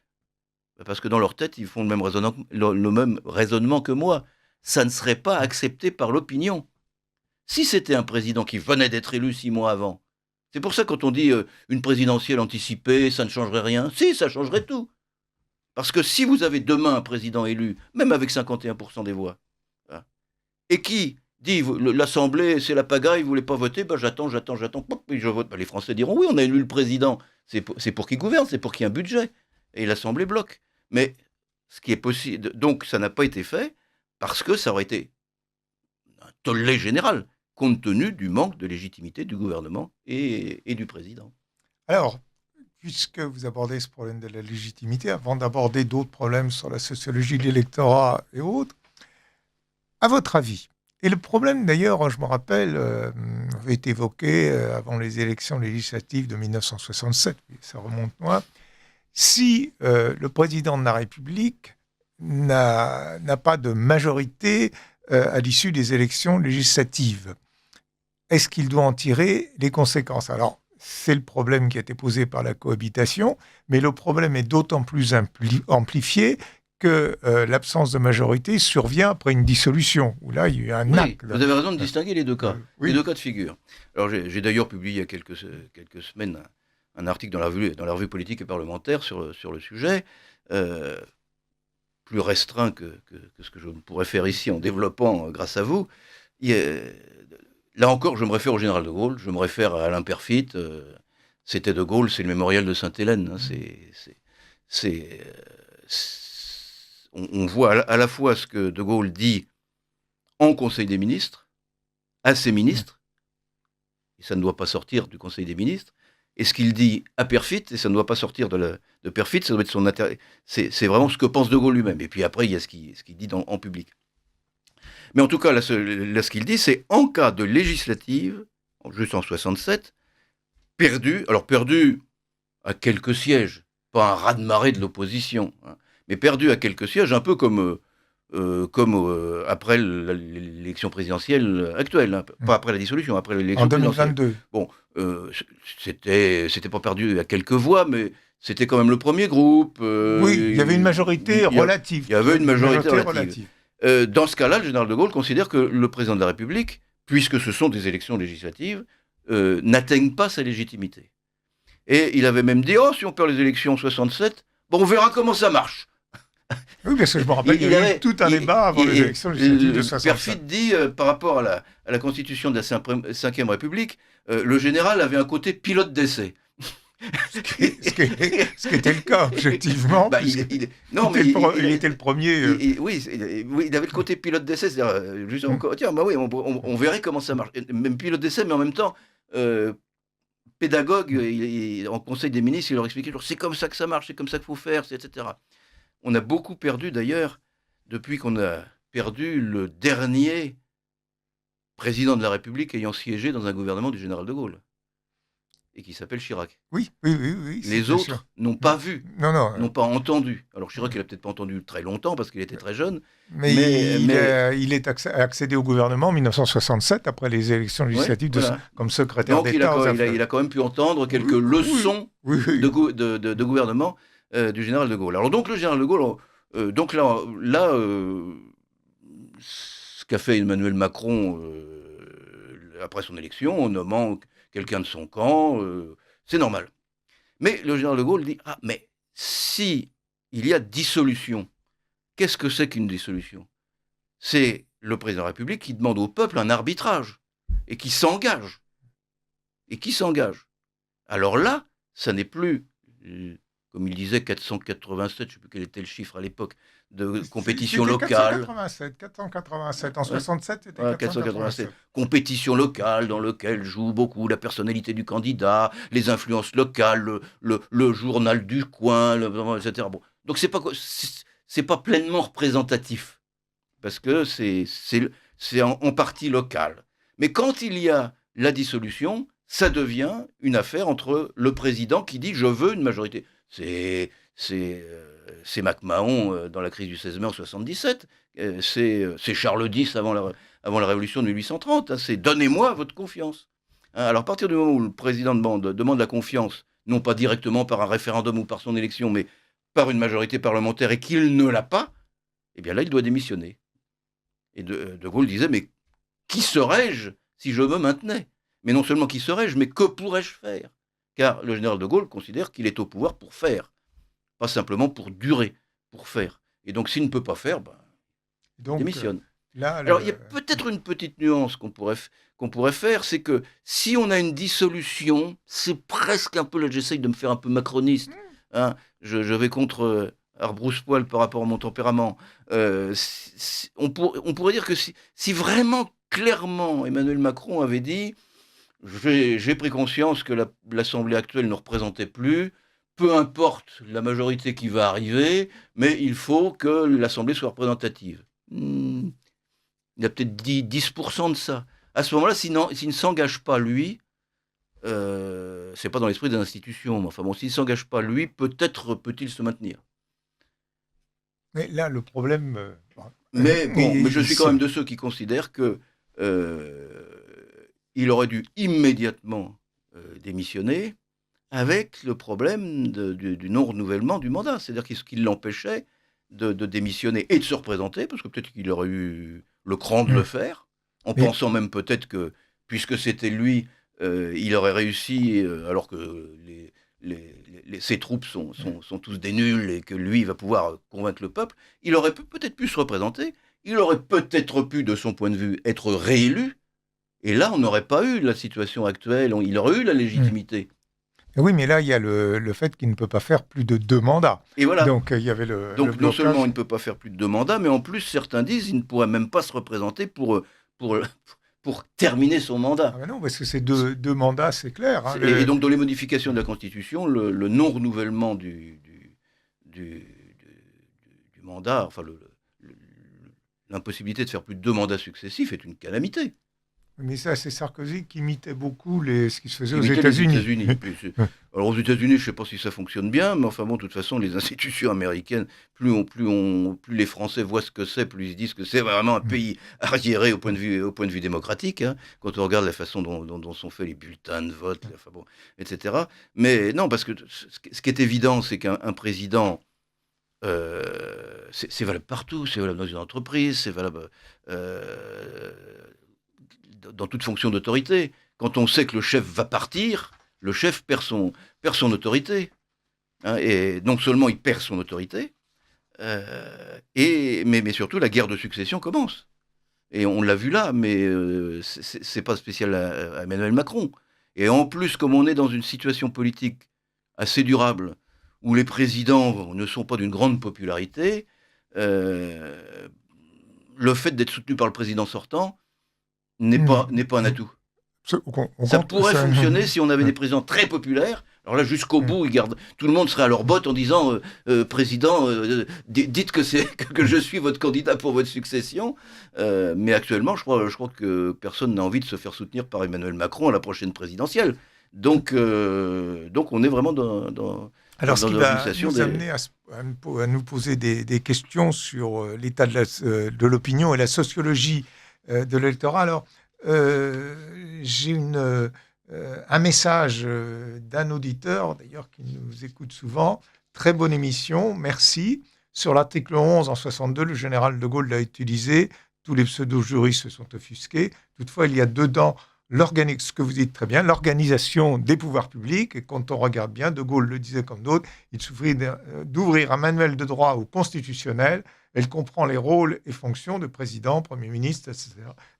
Parce que dans leur tête, ils font le même raisonnement que moi. Ça ne serait pas accepté par l'opinion. Si c'était un président qui venait d'être élu 6 mois avant, c'est pour ça quand on dit une présidentielle anticipée, ça ne changerait rien. Si, ça changerait tout. Parce que si vous avez demain un président élu, même avec 51% des voix, et qui dit l'Assemblée, c'est la pagaille, vous ne voulez pas voter, j'attends, puis je vote. Les Français diront oui, on a élu le président, c'est pour qu'il gouverne, c'est pour qu'il y ait un budget. Et l'Assemblée bloque. Mais ce qui est possible, donc ça n'a pas été fait, parce que ça aurait été un tollé général, compte tenu du manque de légitimité du gouvernement et du président. Alors, puisque vous abordez ce problème de la légitimité, avant d'aborder d'autres problèmes sur la sociologie de l'électorat et autres, à votre avis, et le problème d'ailleurs, je me rappelle, avait été évoqué avant les élections législatives de 1967, ça remonte loin, si le président de la République n'a pas de majorité à l'issue des élections législatives, est-ce qu'il doit en tirer les conséquences ? Alors, c'est le problème qui a été posé par la cohabitation, mais le problème est d'autant plus amplifié que l'absence de majorité survient après une dissolution, où là, il y a eu un acte. Vous avez raison de distinguer les deux cas, les deux cas de figure. Alors, j'ai d'ailleurs publié il y a quelques semaines un article dans la revue politique et parlementaire sur le sujet, plus restreint que ce que je pourrais faire ici en développant grâce à vous. Là encore, je me réfère au général de Gaulle, je me réfère à Alain Perfit. C'était de Gaulle, c'est le mémorial de Sainte-Hélène. on voit à la fois ce que De Gaulle dit en Conseil des ministres, à ses ministres, et ça ne doit pas sortir du Conseil des ministres, et ce qu'il dit à Perfit, et ça ne doit pas sortir de Perfit, ça doit être son intérêt. C'est vraiment ce que pense De Gaulle lui-même. Et puis après, il y a ce qu'il dit en public. Mais en tout cas, là ce qu'il dit, c'est en cas de législative, juste en 67, perdu à quelques sièges, pas un raz-de-marée de l'opposition, hein, mais perdu à quelques sièges, un peu comme après l'élection présidentielle actuelle, hein, pas après la dissolution, après l'élection présidentielle. En 2022. Bon, c'était pas perdu à quelques voix, mais c'était quand même le premier groupe. Oui, il y avait une majorité relative. Il y avait une majorité relative. Dans ce cas-là, le général de Gaulle considère que le président de la République, puisque ce sont des élections législatives, n'atteignent pas sa légitimité. Et il avait même dit, si on perd les élections en 67, on verra comment ça marche. Oui, parce que je me rappelle qu'il y avait tout un débat avant les élections législatives de 67. Perfit dit, par rapport à la constitution de la Ve République, le général avait un côté pilote d'essai. Ce qui était le cas, objectivement. Il était le premier. Oui, il avait le côté pilote d'essai, c'est-à-dire, justement, on verrait comment ça marche. Même pilote d'essai, mais en même temps, pédagogue, en Conseil des ministres, il leur expliquait toujours, c'est comme ça que ça marche, c'est comme ça qu'il faut faire, etc. On a beaucoup perdu, d'ailleurs, depuis qu'on a perdu le dernier président de la République ayant siégé dans un gouvernement du général de Gaulle, et qui s'appelle Chirac. Oui. Les autres n'ont pas vu, n'ont pas entendu. Alors Chirac, il n'a peut-être pas entendu très longtemps, parce qu'il était très jeune. Mais il est accédé au gouvernement en 1967, après les élections législatives, comme secrétaire d'État. Donc il a quand même pu entendre quelques leçons de gouvernement du général de Gaulle. Alors donc le général de Gaulle, ce qu'a fait Emmanuel Macron après son élection, en nommant quelqu'un de son camp, c'est normal. Mais le général de Gaulle dit, mais si il y a dissolution, qu'est-ce que c'est qu'une dissolution ? C'est le président de la République qui demande au peuple un arbitrage, et qui s'engage. Alors là, ça n'est plus, comme il disait, 487, je ne sais plus quel était le chiffre à l'époque, de compétition locale. 487, en 67, c'était 487. Compétition locale dans laquelle joue beaucoup la personnalité du candidat, les influences locales, le journal du coin, etc. Bon. Donc c'est pas pleinement représentatif, parce que c'est en partie local. Mais quand il y a la dissolution, ça devient une affaire entre le président qui dit « je veux une majorité ». C'est MacMahon dans la crise du 16 mai en 1977, c'est Charles X avant la Révolution de 1830, hein, c'est « donnez-moi votre confiance ». Alors à partir du moment où le président demande la confiance, non pas directement par un référendum ou par son élection, mais par une majorité parlementaire et qu'il ne l'a pas, eh bien là il doit démissionner. Et de Gaulle disait « mais qui serais-je si je me maintenais ? Mais non seulement qui serais-je, mais que pourrais-je faire ? » Car le général de Gaulle considère qu'il est au pouvoir pour faire, pas simplement pour durer, pour faire. Et donc, s'il ne peut pas faire, il démissionne. Alors, il y a peut-être une petite nuance qu'on pourrait faire, c'est que si on a une dissolution, c'est presque un peu, là j'essaye de me faire un peu macroniste, hein, je vais contre Arbrousse-Poil par rapport à mon tempérament. On pourrait dire que si vraiment, clairement, Emmanuel Macron avait dit... J'ai pris conscience que l'Assemblée actuelle ne représentait plus, peu importe la majorité qui va arriver, mais il faut que l'Assemblée soit représentative. Il y a peut-être 10% de ça. À ce moment-là, s'il ne s'engage pas lui, c'est pas dans l'esprit des institutions, mais enfin bon, s'il ne s'engage pas lui, peut-être peut-il se maintenir. Mais là, le problème... Mais je suis quand même de ceux qui considèrent que il aurait dû immédiatement démissionner, avec le problème du non-renouvellement du mandat. C'est-à-dire ce qui l'empêchait de démissionner et de se représenter, parce que peut-être qu'il aurait eu le cran de le faire, en pensant même peut-être que, puisque c'était lui, il aurait réussi, alors que ses troupes sont tous des nuls, et que lui va pouvoir convaincre le peuple. Il aurait peut-être pu se représenter, il aurait peut-être pu, de son point de vue, être réélu, et là, on n'aurait pas eu la situation actuelle, il aurait eu la légitimité. Oui, mais là, il y a le fait qu'il ne peut pas faire plus de 2 mandats. Et voilà. Donc, il y avait le Donc non blocage. seulement il ne peut pas faire plus de 2 mandats, mais en plus certains disent qu'il ne pourrait même pas se représenter pour, pour terminer son mandat. Ah ben non, parce que c'est deux mandats, c'est clair. Hein, Et donc dans les modifications de la Constitution, le non-renouvellement du, du mandat, enfin le- l'impossibilité de faire plus de 2 mandats successifs est une calamité. mais ça, c'est Sarkozy qui imitait beaucoup ce qui se faisait aux Imiter les États-Unis. États-Unis. Alors aux États-Unis, je ne sais pas si ça fonctionne bien, mais enfin bon, de toute façon, les institutions américaines, plus les Français voient ce que c'est, plus ils se disent que c'est vraiment un pays arriéré au point de vue démocratique, hein, quand on regarde la façon dont sont faits les bulletins de vote, enfin bon, etc. Mais non, parce que ce qui est évident, c'est qu'un président, c'est valable partout, c'est valable dans une entreprise, c'est valable euh, dans toute fonction d'autorité. Quand on sait que le chef va partir, le chef perd son autorité. Hein, et non seulement il perd son autorité, mais surtout la guerre de succession commence. Et on l'a vu là, mais c'est pas spécial à Emmanuel Macron. Et en plus, comme on est dans une situation politique assez durable, où les présidents ne sont pas d'une grande popularité, euh, le fait d'être soutenu par le président sortant n'est pas un atout. Ça pourrait fonctionner si on avait des présidents très populaires. Alors là, jusqu'au bout, tout le monde serait à leur botte en disant Président, dites que je suis votre candidat pour votre succession. Mais actuellement, je crois que personne n'a envie de se faire soutenir par Emmanuel Macron à la prochaine présidentielle. Donc on est vraiment Alors, ce qui une va situation nous amener à nous poser des questions sur l'état de l'opinion et la sociologie de l'électorat. Alors, j'ai un message d'un auditeur, d'ailleurs, qui nous écoute souvent. Très bonne émission, merci. Sur l'article 11 en 62, le général de Gaulle l'a utilisé. Tous les pseudo-juristes se sont offusqués. Toutefois, il y a dedans ce que vous dites très bien, l'organisation des pouvoirs publics. Et quand on regarde bien, De Gaulle le disait comme d'autres, il suffit d'ouvrir un manuel de droit au constitutionnel. Elle comprend les rôles et fonctions de président, Premier ministre, etc.,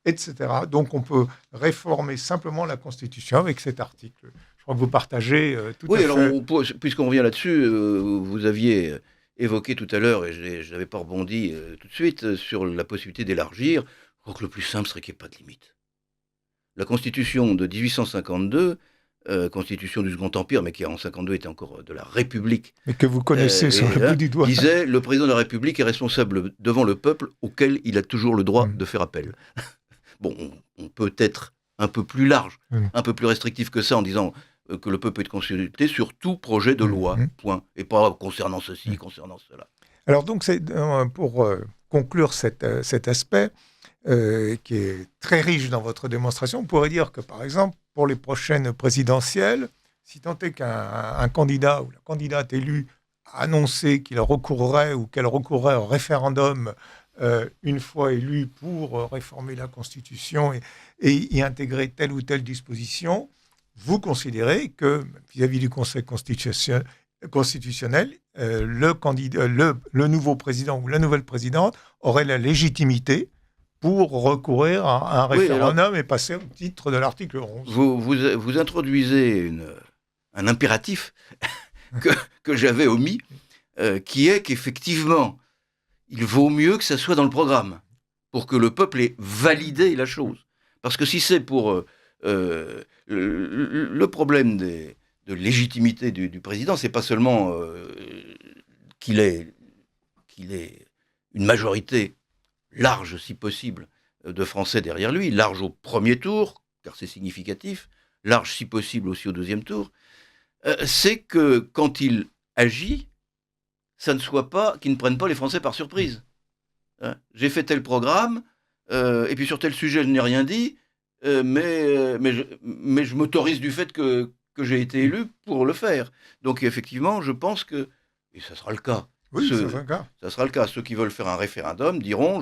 etc. Donc on peut réformer simplement la Constitution avec cet article. Je crois que vous partagez tout à Oui, alors fait. puisqu'on revient là-dessus, vous aviez évoqué tout à l'heure, et je n'avais pas rebondi tout de suite, sur la possibilité d'élargir. Je crois que le plus simple serait qu'il n'y ait pas de limite. La Constitution de 1852, Constitution du Second Empire, mais qui en 52 était encore de la République, Mais que vous connaissez sur le bout du doigt. disait le président de la République est responsable devant le peuple auquel il a toujours le droit de faire appel. Bon, on peut être un peu plus large, un peu plus restrictif que ça en disant que le peuple peut être consulté sur tout projet de loi, point, et pas concernant ceci, concernant cela. Alors donc, c'est pour conclure cet aspect qui est très riche dans votre démonstration, on pourrait dire que, par exemple, pour les prochaines présidentielles, si tant est qu'un candidat ou la candidate élue a annoncé qu'il recourrait ou qu'elle recourrait au référendum une fois élue pour réformer la Constitution et y intégrer telle ou telle disposition, vous considérez que, vis-à-vis du Conseil constitutionnel, le nouveau président ou la nouvelle présidente aurait la légitimité pour recourir à un référendum et passer au titre de l'article 11. Vous introduisez un impératif que j'avais omis, qui est qu'effectivement, il vaut mieux que ça soit dans le programme, pour que le peuple ait validé la chose. Parce que si c'est pour le problème de légitimité du président, c'est pas seulement qu'il ait une majorité large, si possible, de Français derrière lui, large au premier tour, car c'est significatif, large si possible aussi au deuxième tour, c'est que quand il agit, ça ne soit pas, qu'il ne prenne pas les Français par surprise. Hein, j'ai fait tel programme, et puis sur tel sujet, je n'ai rien dit, mais je m'autorise du fait que j'ai été élu pour le faire. Donc effectivement, je pense que, et ça sera le cas, oui, ça sera le cas. Ceux qui veulent faire un référendum diront,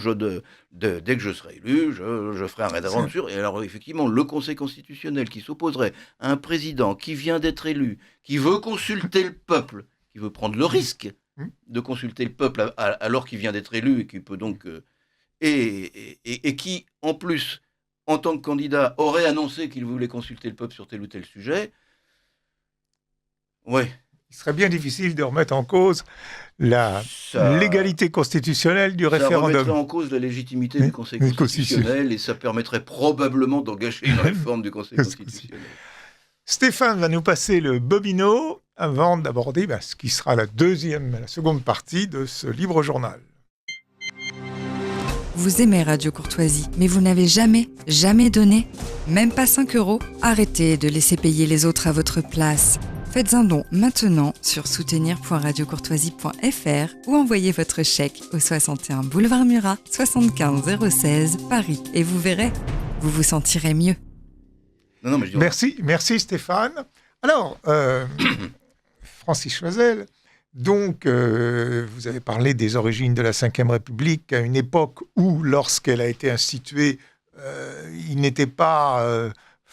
dès que je serai élu, je ferai un référendum sur. Et alors, effectivement, le Conseil constitutionnel qui s'opposerait à un président qui vient d'être élu, qui veut consulter le peuple, qui veut prendre le risque de consulter le peuple alors qu'il vient d'être élu et qui peut donc. Et qui, en plus, en tant que candidat, aurait annoncé qu'il voulait consulter le peuple sur tel ou tel sujet. Ouais. Il serait bien difficile de remettre en cause la Ça, légalité constitutionnelle du ça remettrait référendum. en cause la légitimité du Conseil constitutionnel et ça permettrait probablement d'engager une réforme du Conseil constitutionnel. Stéphane va nous passer le bobino avant d'aborder ce qui sera la seconde partie de ce livre journal. Vous aimez Radio Courtoisie, mais vous n'avez jamais donné, même pas 5 €? Arrêtez de laisser payer les autres à votre place. Faites un don maintenant sur soutenir.radiocourtoisie.fr ou envoyez votre chèque au 61 boulevard Murat, 75 016 Paris. Et vous verrez, vous vous sentirez mieux. Non, mais je Merci Stéphane. Alors, Francis Choisel, donc vous avez parlé des origines de la Ve République à une époque où, lorsqu'elle a été instituée, il n'était pas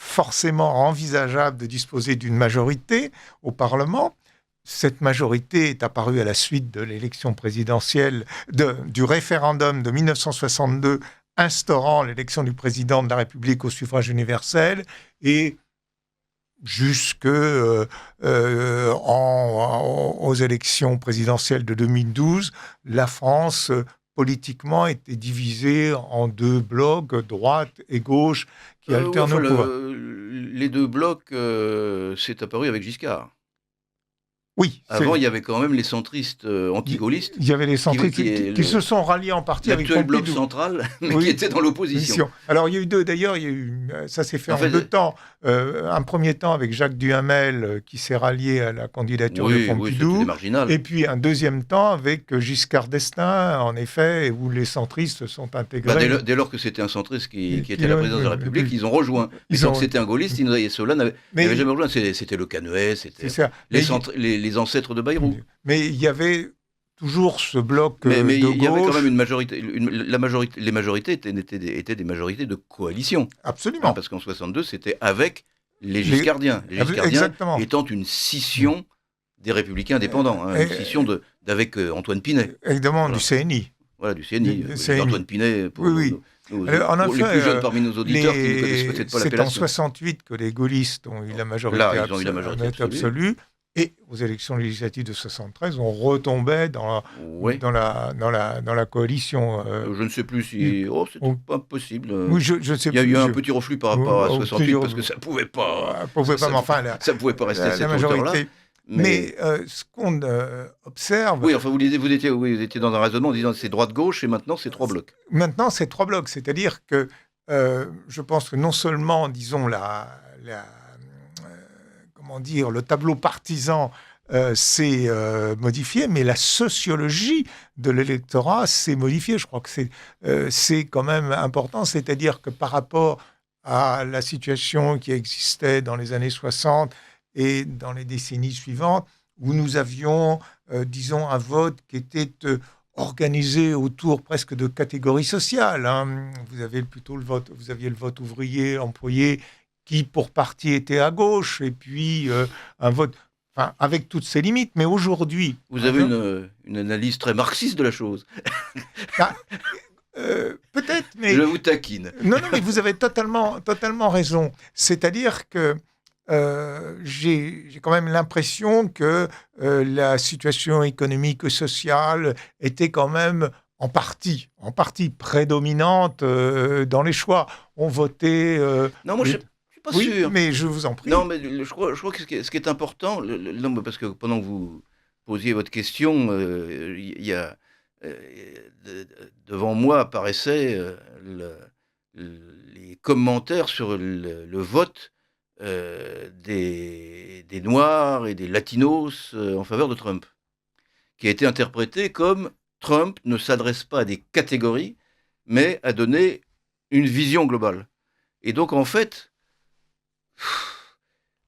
forcément envisageable de disposer d'une majorité au Parlement. Cette majorité est apparue à la suite de l'élection présidentielle, du référendum de 1962 instaurant l'élection du président de la République au suffrage universel et aux élections présidentielles de 2012, la France politiquement était divisée en deux blocs, droite et gauche, qui alternent au pouvoir. Les deux blocs, c'est apparu avec Giscard. Oui. Avant, il y avait quand même les centristes anti-gaullistes. Il y avait les centristes qui se sont ralliés en partie avec Pompidou. L'actuel bloc central, mais qui était dans l'opposition. Alors, il y a eu deux. D'ailleurs, ça s'est fait en deux temps. Un premier temps avec Jacques Duhamel, qui s'est rallié à la candidature de Pompidou. Et puis un deuxième temps avec Giscard d'Estaing, en effet, où les centristes sont intégrés. Dès lors que c'était un centriste qui était à la présidence de la République, ils ont rejoint. Tant que c'était un gaulliste, cela n'avait jamais rejoint. C'était Le Canuet, c'était les ancêtres de Bayrou. Mais il y avait toujours ce bloc mais de il y avait gauche. quand même une majorité. Les majorités étaient des majorités de coalition. Absolument. Parce qu'en 62, c'était avec les Giscardiens. Les Giscardiens étant une scission des Républicains indépendants. Une scission d'avec Antoine Pinet. Évidemment, voilà. Du CNI. Voilà, du CNI. Antoine Pinet, pour les plus jeunes parmi nos auditeurs qui ne connaissent peut-être pas l'appellation. C'est en 68 que les gaullistes ont eu la majorité, ils ont eu la majorité absolue. Et aux élections législatives de 73, on retombait dans la coalition. Je ne sais plus si... c'est pas possible. Oui, je sais il y a eu un petit reflux par rapport à 68, parce que ça ne pouvait pas... ça pouvait pas rester à cette hauteur-là. Mais ce qu'on observe... Oui, enfin, vous étiez dans un raisonnement en disant que c'est droite-gauche, et maintenant, c'est trois blocs. Maintenant, c'est trois blocs. C'est-à-dire que je pense que non seulement, disons, le tableau partisan s'est modifié, mais la sociologie de l'électorat s'est modifiée. Je crois que c'est quand même important, c'est-à-dire que par rapport à la situation qui existait dans les années 60 et dans les décennies suivantes, où nous avions, disons, un vote qui était organisé autour presque de catégories sociales. Hein. Vous aviez le vote ouvrier, employé, qui pour partie était à gauche, et puis un vote, avec toutes ses limites. Mais aujourd'hui... Vous avez une analyse très marxiste de la chose. Peut-être, mais... Je vous taquine. Non, mais vous avez totalement raison. C'est-à-dire que j'ai quand même l'impression que la situation économique et sociale était quand même en partie prédominante dans les choix. On votait... non, moi, je pas sûr. Mais je vous en prie. Non, mais je crois que ce qui est important, parce que pendant que vous posiez votre question, il y a devant moi apparaissaient les commentaires sur le vote des Noirs et des Latinos en faveur de Trump, qui a été interprété comme Trump ne s'adresse pas à des catégories, mais à donner une vision globale. Et donc, en fait,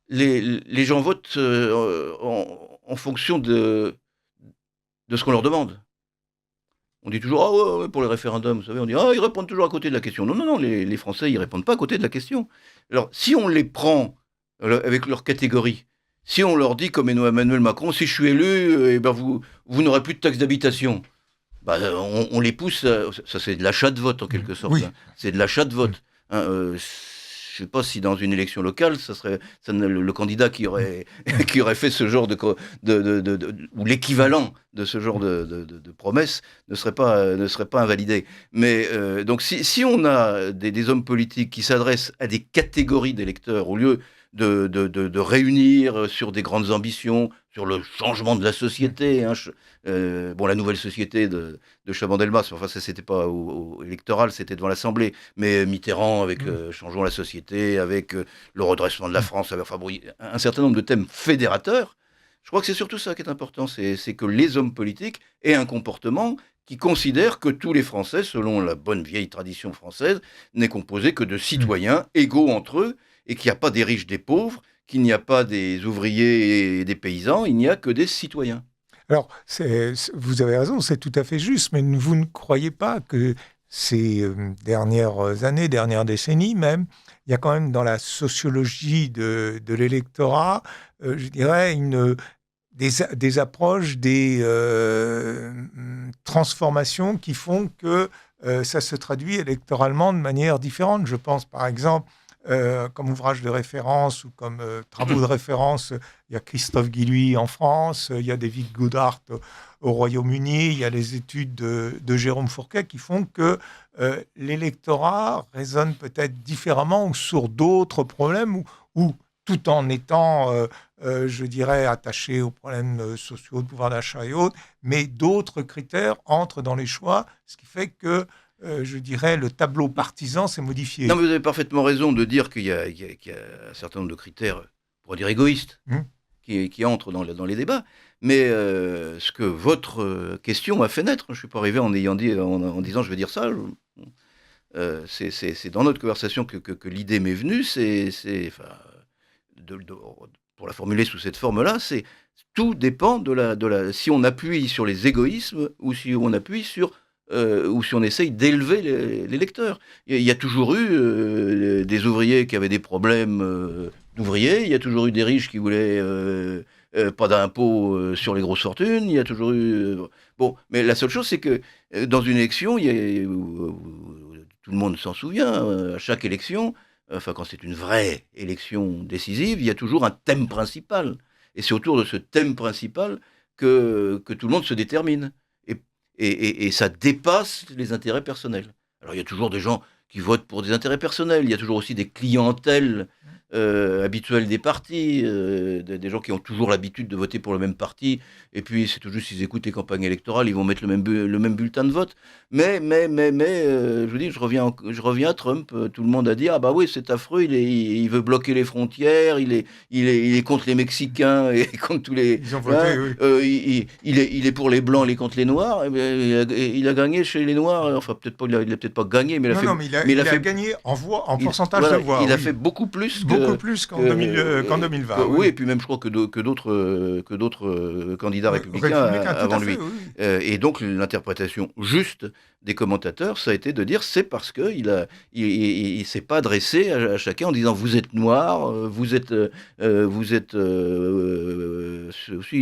les gens votent en fonction de ce qu'on leur demande. On dit toujours, pour les référendums, vous savez, on dit, ils répondent toujours à côté de la question. Non, les Français, ils répondent pas à côté de la question. Alors, si on les prend avec leur catégorie, si on leur dit, comme Emmanuel Macron, si je suis élu, vous n'aurez plus de taxe d'habitation, on les pousse, ça c'est de l'achat de vote en quelque sorte. Oui. Hein. C'est de l'achat de vote. Hein, sais pas si dans une élection locale, le candidat qui aurait fait ce genre ou l'équivalent de ce genre de promesses ne serait pas invalidé. Mais donc si on a des hommes politiques qui s'adressent à des catégories d'électeurs au lieu de réunir sur des grandes ambitions, sur le changement de la société. La nouvelle société de Chaban-Delmas, enfin ça c'était pas au électoral, c'était devant l'Assemblée, mais Mitterrand avec changeons la société, avec le redressement de la France, un certain nombre de thèmes fédérateurs. Je crois que c'est surtout ça qui est important, c'est que les hommes politiques aient un comportement qui considère que tous les Français, selon la bonne vieille tradition française, n'est composé que de citoyens égaux entre eux, et qu'il n'y a pas des riches, des pauvres, qu'il n'y a pas des ouvriers et des paysans, il n'y a que des citoyens. Alors, vous avez raison, c'est tout à fait juste, mais vous ne croyez pas que ces dernières années, dernières décennies même, il y a quand même dans la sociologie de l'électorat, je dirais, des approches, des transformations qui font que ça se traduit électoralement de manière différente. Je pense par exemple, comme ouvrage de référence ou comme travaux de référence, il y a Christophe Guilluy en France, il y a David Goodhart au Royaume-Uni, il y a les études de Jérôme Fourquet qui font que l'électorat résonne peut-être différemment ou sur d'autres problèmes ou tout en étant, je dirais, attaché aux problèmes sociaux, de pouvoir d'achat et autres, mais d'autres critères entrent dans les choix, ce qui fait que je dirais, le tableau partisan s'est modifié. Non, mais vous avez parfaitement raison de dire qu'il y a un certain nombre de critères, pour dire égoïstes, qui entrent dans les débats. Mais ce que votre question m'a fait naître, je ne suis pas arrivé en disant je vais dire ça. C'est dans notre conversation que l'idée m'est venue. Pour la formuler sous cette forme-là, tout dépend si on appuie sur les égoïsmes ou si on appuie sur ou si on essaye d'élever les lecteurs. Il y a toujours eu des ouvriers qui avaient des problèmes d'ouvriers, il y a toujours eu des riches qui voulaient pas d'impôts sur les grosses fortunes, il y a toujours eu... mais la seule chose, c'est que dans une élection, tout le monde s'en souvient, à chaque élection, quand c'est une vraie élection décisive, il y a toujours un thème principal. Et c'est autour de ce thème principal que tout le monde se détermine. Et ça dépasse les intérêts personnels. Alors il y a toujours des gens qui votent pour des intérêts personnels, il y a toujours aussi des clientèles habituelles des partis, des gens qui ont toujours l'habitude de voter pour le même parti, et puis c'est tout juste s'ils écoutent les campagnes électorales, ils vont mettre le même bulletin de vote. Mais je vous dis, je reviens à Trump, tout le monde a dit ah bah oui c'est affreux, il veut bloquer les frontières, il est contre les Mexicains et contre tous les. Ils ont voté, oui. Il est pour les blancs, il est contre les noirs. Il a gagné chez les noirs, enfin peut-être pas, il a peut-être pas gagné, mais il a fait gagné en pourcentage de voix. Il a fait beaucoup plus qu'en 2020. Oui, et puis même je crois que d'autres candidats républicains avant lui. Oui. Et donc l'interprétation juste des commentateurs, ça a été de dire c'est parce que il s'est pas adressé à chacun en disant vous êtes noir, il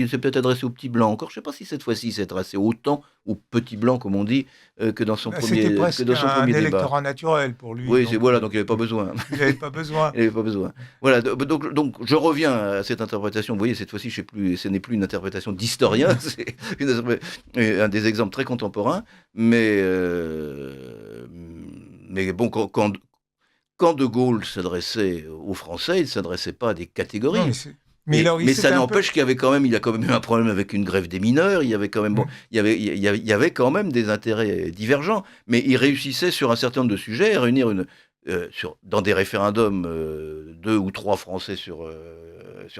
s'est peut-être adressé aux petits blancs. Encore, je sais pas si cette fois-ci il s'est adressé autant aux petits blancs comme on dit que dans son premier débat. C'était presque un électorat naturel pour lui. Oui, donc il n'avait pas besoin. Il n'avait pas besoin. Voilà, donc je reviens à cette interprétation. Vous voyez, cette fois-ci, ce n'est plus une interprétation d'historien, c'est un des exemples très contemporains. Mais bon, quand De Gaulle s'adressait aux Français, il ne s'adressait pas à des catégories. Non, mais ça n'empêche qu'il y a quand même eu un problème avec une grève des mineurs. Il y avait quand même, il y avait quand même des intérêts divergents. Mais il réussissait sur un certain nombre de sujets à réunir dans des référendums 2 ou 3 Français sur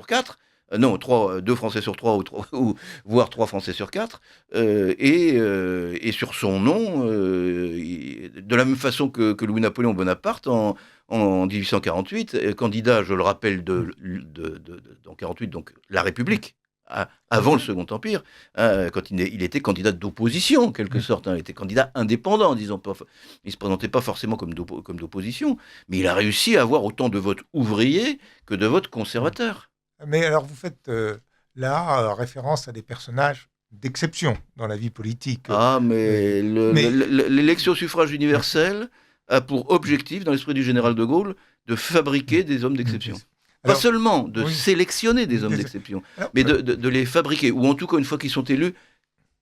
4. Non, 2 Français sur 3 ou voire 3 Français sur 4. Et sur son nom, de la même façon que Louis-Napoléon Bonaparte en 1848, candidat, je le rappelle, en 48, donc la République, avant le Second Empire, quand il était candidat d'opposition, en quelque sorte. Il était candidat indépendant, disons. Il ne se présentait pas forcément comme d'opposition, mais il a réussi à avoir autant de votes ouvriers que de votes conservateurs. Mais alors, vous faites là référence à des personnages d'exception dans la vie politique. Ah, mais l'élection au suffrage universel a pour objectif, dans l'esprit du général de Gaulle, de fabriquer des hommes d'exception. Pas Alors, seulement de oui. sélectionner des hommes d'exception, Alors, mais de les fabriquer, ou en tout cas, une fois qu'ils sont élus,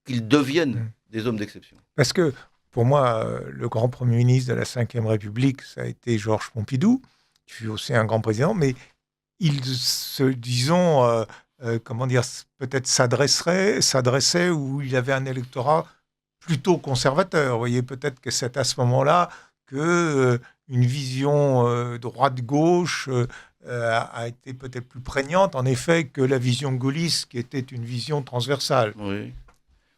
qu'ils deviennent des hommes d'exception. Parce que, pour moi, le grand Premier ministre de la Ve République, ça a été Georges Pompidou, qui fut aussi un grand président, mais il se, disons, comment dire, peut-être s'adressait où il avait un électorat plutôt conservateur. Vous voyez, peut-être que c'est à ce moment-là que une vision droite-gauche a été peut-être plus prégnante, en effet, que la vision gaulliste, qui était une vision transversale. Oui.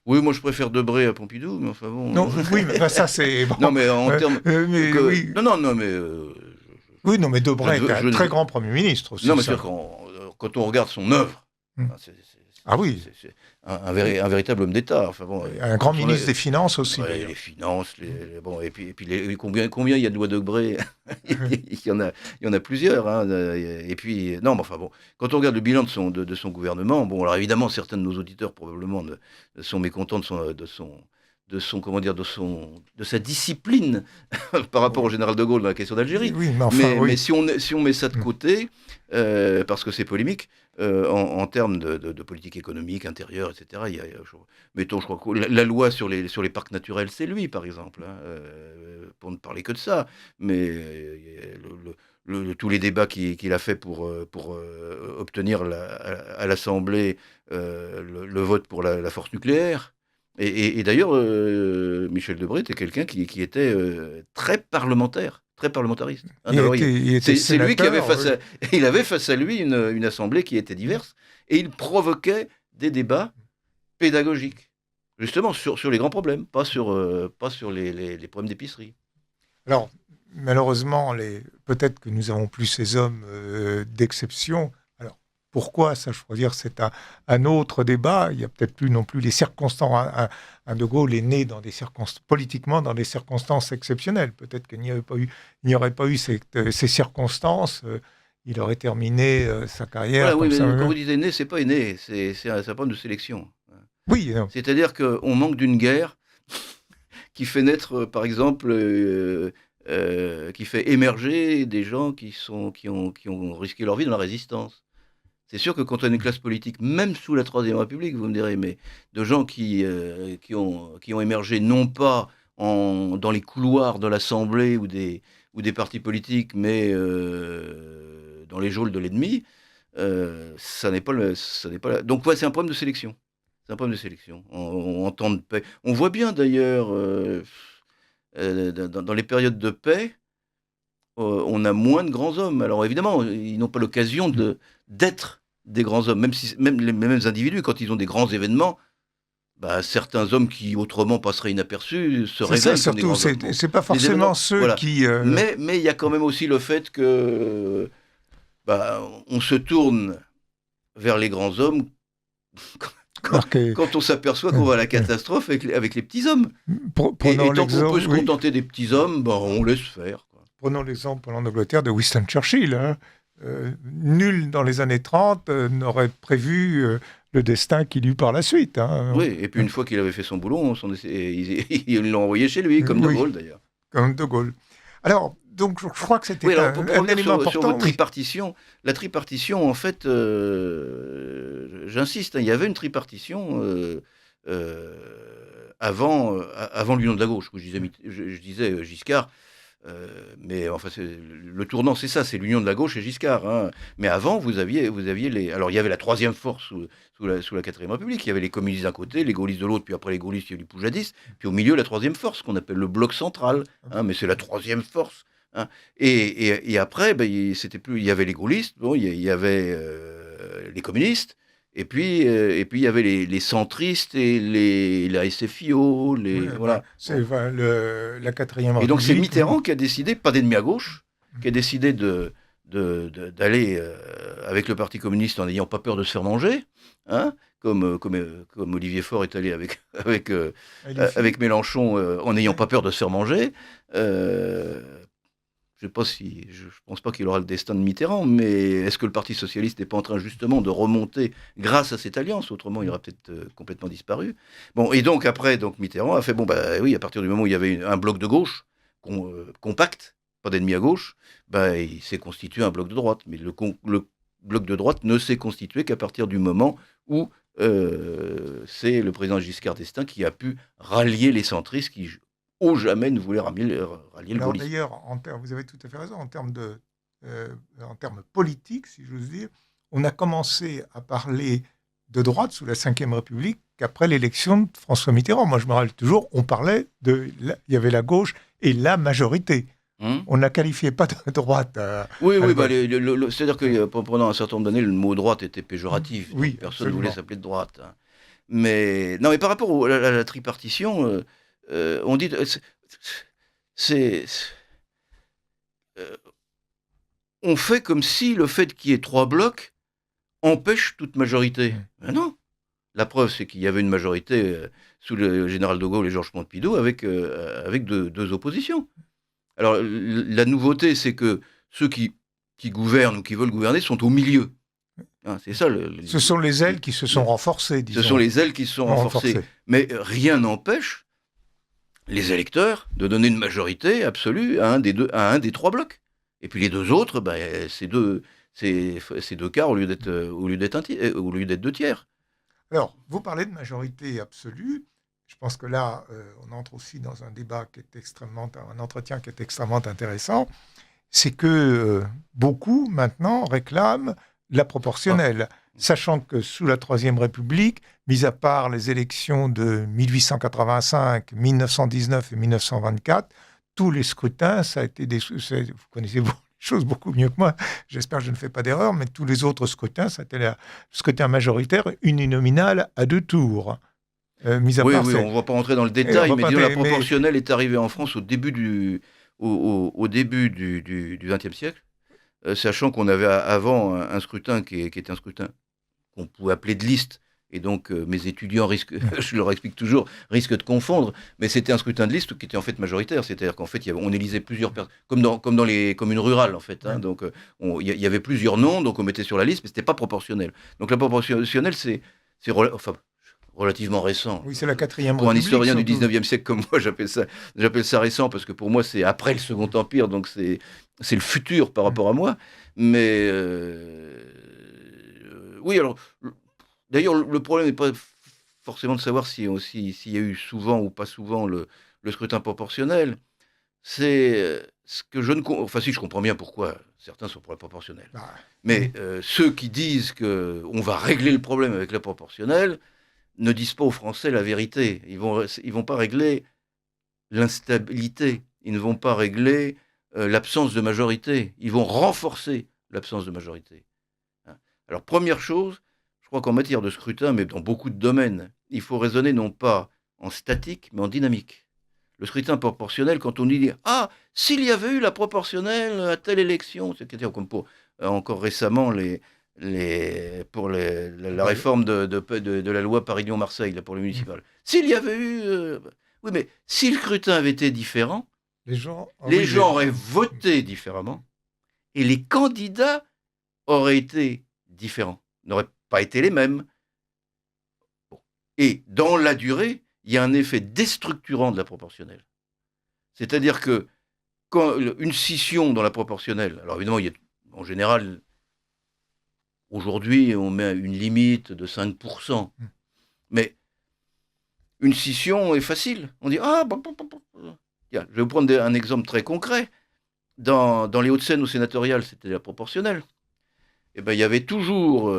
Oui, moi je préfère Debré à Pompidou, mais enfin bon. Non, oui, mais ça c'est... Bon. Non, mais en termes. Oui. Non, mais. Oui, non, mais Debré je- était un je- très grand Premier ministre aussi. Non, mais ça. c'est quand on regarde son œuvre, Ah oui. c'est un véritable homme d'État. Enfin bon, Un grand ministre des Finances aussi. ouais, d'ailleurs. les finances, bon, et puis combien il y a de lois Debré il y en a plusieurs. Hein, et puis, non, mais enfin bon, quand on regarde le bilan de son gouvernement, bon, alors évidemment, certains de nos auditeurs probablement sont mécontents de sa discipline par rapport au général de Gaulle dans la question d'Algérie. Oui, mais enfin, oui. Mais si on met ça de côté, parce que c'est polémique, en termes de politique économique, intérieure, etc., mettons, je crois que la loi sur les parcs naturels, c'est lui, par exemple, hein, pour ne parler que de ça. Mais tous les débats qu'il a fait pour obtenir à l'Assemblée le vote pour la force nucléaire. Et d'ailleurs, Michel Debré était quelqu'un qui était très parlementaire, très parlamentariste. Hein, c'est lui qui avait il avait face à lui une assemblée qui était diverse, et il provoquait des débats pédagogiques, justement sur les grands problèmes, pas sur les problèmes d'épicerie. Alors, malheureusement, peut-être que nous avons plus ces hommes d'exception. Alors, pourquoi ça, je pourrais dire, c'est un autre débat. Il n'y a peut-être plus non plus les circonstances. De Gaulle est né politiquement dans des circonstances exceptionnelles. Peut-être qu'il n'y aurait pas eu ces circonstances. Il aurait terminé sa carrière. Voilà, oui, comme mais ça. quand vous dites né, c'est pas né, c'est un problème de sélection. Oui, non. C'est-à-dire qu'on manque d'une guerre qui fait naître, par exemple, qui fait émerger des gens qui ont risqué leur vie dans la résistance. C'est sûr que quand on a une classe politique, même sous la Troisième République, vous me direz, mais de gens qui ont émergé non pas dans les couloirs de l'Assemblée ou des partis politiques, mais dans les geôles de l'ennemi, ça n'est pas Donc ouais, c'est un problème de sélection. C'est un problème de sélection. En temps de paix. On voit bien d'ailleurs, dans les périodes de paix, on a moins de grands hommes. Alors évidemment, ils n'ont pas l'occasion d'être des grands hommes, même les mêmes individus, quand ils ont des grands événements, certains hommes qui autrement passeraient inaperçus se révèlent comme des grands hommes. C'est pas forcément ceux voilà. qui... Mais il y a quand même aussi le fait que on se tourne vers les grands hommes quand on s'aperçoit qu'on va à la catastrophe avec les petits hommes. Et tant qu'on peut se contenter des petits hommes, on laisse faire. Quoi. Prenons l'exemple en Angleterre de Winston Churchill. Hein. Nul dans les années 30 n'aurait prévu le destin qu'il eut par la suite. Hein. Oui, et puis une fois qu'il avait fait son boulot, ils l'ont envoyé chez lui, comme De Gaulle d'ailleurs. Comme De Gaulle. Alors, donc je crois que c'était un élément important. Sur votre tripartition, la tripartition, en fait, j'insiste, il y avait une tripartition avant l'union de la gauche, où je disais Giscard. Mais enfin, le tournant, c'est ça, c'est l'union de la gauche et Giscard. Hein. Mais avant, vous aviez les. Alors, il y avait la troisième force sous la Quatrième République. Il y avait les communistes d'un côté, les gaullistes de l'autre, puis après les gaullistes, il y a eu les poujadistes. Puis au milieu, la troisième force, qu'on appelle le bloc central. Hein, mais c'est la troisième force. Hein. Et après, c'était plus. Il y avait les gaullistes, il y avait les communistes. Et puis il y avait les centristes et la SFIO, voilà. C'est la Quatrième République. Et donc c'est Mitterrand qui a décidé, pas d'ennemi à gauche, qui a décidé d'aller avec le Parti communiste en n'ayant pas peur de se faire manger, hein, comme Olivier Faure est allé avec Mélenchon en n'ayant pas peur de se faire manger. Je ne pense pas qu'il aura le destin de Mitterrand, mais est-ce que le Parti socialiste n'est pas en train justement de remonter grâce à cette alliance? Autrement, il aurait peut-être complètement disparu. Bon, et donc après, Mitterrand a fait, oui, à partir du moment où il y avait un bloc de gauche compact, pas d'ennemis à gauche, il s'est constitué un bloc de droite. Mais le bloc de droite ne s'est constitué qu'à partir du moment où c'est le président Giscard d'Estaing qui a pu rallier les centristes qui, au jamais, ne voulaient rallier le gaullisme. D'ailleurs, vous avez tout à fait raison, en termes politiques, si j'ose dire, on a commencé à parler de droite sous la Ve République qu'après l'élection de François Mitterrand. Moi, je me rappelle toujours, il y avait la gauche et la majorité. On ne la qualifiait pas de droite. Oui, c'est-à-dire que pendant un certain nombre d'années, le mot droite était péjoratif. Oui, personne ne voulait s'appeler de droite. Mais par rapport à la tripartition, on dit... on fait comme si le fait qu'il y ait 3 blocs empêche toute majorité. Mais non. La preuve, c'est qu'il y avait une majorité sous le général de Gaulle et Georges Pompidou avec deux oppositions. Alors, la nouveauté, c'est que ceux qui gouvernent ou qui veulent gouverner sont au milieu. C'est ça. Ce sont les ailes qui se sont renforcées, disons. Ce sont les ailes qui se sont renforcées. Mais rien n'empêche les électeurs de donner une majorité absolue à un des 3 blocs. Et puis les 2 autres, c'est 2 quarts au lieu d'être 2 tiers. Alors, vous parlez de majorité absolue. Je pense que là, on entre aussi dans un débat un entretien qui est extrêmement intéressant. C'est que beaucoup, maintenant, réclament la proportionnelle. Sachant que sous la Troisième République, mis à part les élections de 1885, 1919 et 1924, tous les scrutins, ça a été vous connaissez les choses beaucoup mieux que moi, j'espère que je ne fais pas d'erreur, mais tous les autres scrutins, ça a été le scrutin majoritaire uninominal à 2 tours. On ne va pas rentrer dans le détail, mais disons, la proportionnelle est arrivée en France au début du XXe siècle, sachant qu'on avait avant un scrutin qui était un scrutin qu'on pouvait appeler de liste, et donc mes étudiants je leur explique toujours, risquent de confondre, mais c'était un scrutin de liste qui était en fait majoritaire, c'est-à-dire qu'en fait on élisait plusieurs personnes, comme dans les communes rurales en fait, donc il y avait plusieurs noms, donc on mettait sur la liste, mais c'était pas proportionnel. Donc la proportionnelle c'est relativement récent. Oui, c'est la 4e Pour un historien du 19e siècle comme moi, j'appelle ça récent, parce que pour moi c'est après le Second Empire, donc c'est le futur par rapport à moi, mais oui, alors d'ailleurs, le problème n'est pas forcément de savoir s'il y a eu souvent ou pas souvent le scrutin proportionnel. C'est ce que je ne comprends... Enfin, si, je comprends bien pourquoi certains sont pour la proportionnelle. Mais ceux qui disent qu'on va régler le problème avec la proportionnelle ne disent pas aux Français la vérité. Ils vont pas régler l'instabilité. Ils ne vont pas régler l'absence de majorité. Ils vont renforcer l'absence de majorité. Alors, première chose, je crois qu'en matière de scrutin, mais dans beaucoup de domaines, il faut raisonner non pas en statique, mais en dynamique. Le scrutin proportionnel, quand on dit « Ah, s'il y avait eu la proportionnelle à telle élection », c'est-à-dire comme pour encore récemment pour la réforme de la loi Paris-Lyon-Marseille pour le municipal. S'il y avait eu... oui, mais si le scrutin avait été différent, les gens auraient voté différemment et les candidats auraient été différents, n'auraient pas été les mêmes. Et dans la durée, il y a un effet déstructurant de la proportionnelle. C'est-à-dire que quand une scission dans la proportionnelle, alors évidemment, en général, aujourd'hui, on met une limite de 5%, mais une scission est facile. On dit, je vais vous prendre un exemple très concret. Dans les Hauts-de-Seine ou sénatoriales, c'était la proportionnelle. Eh ben, il y avait toujours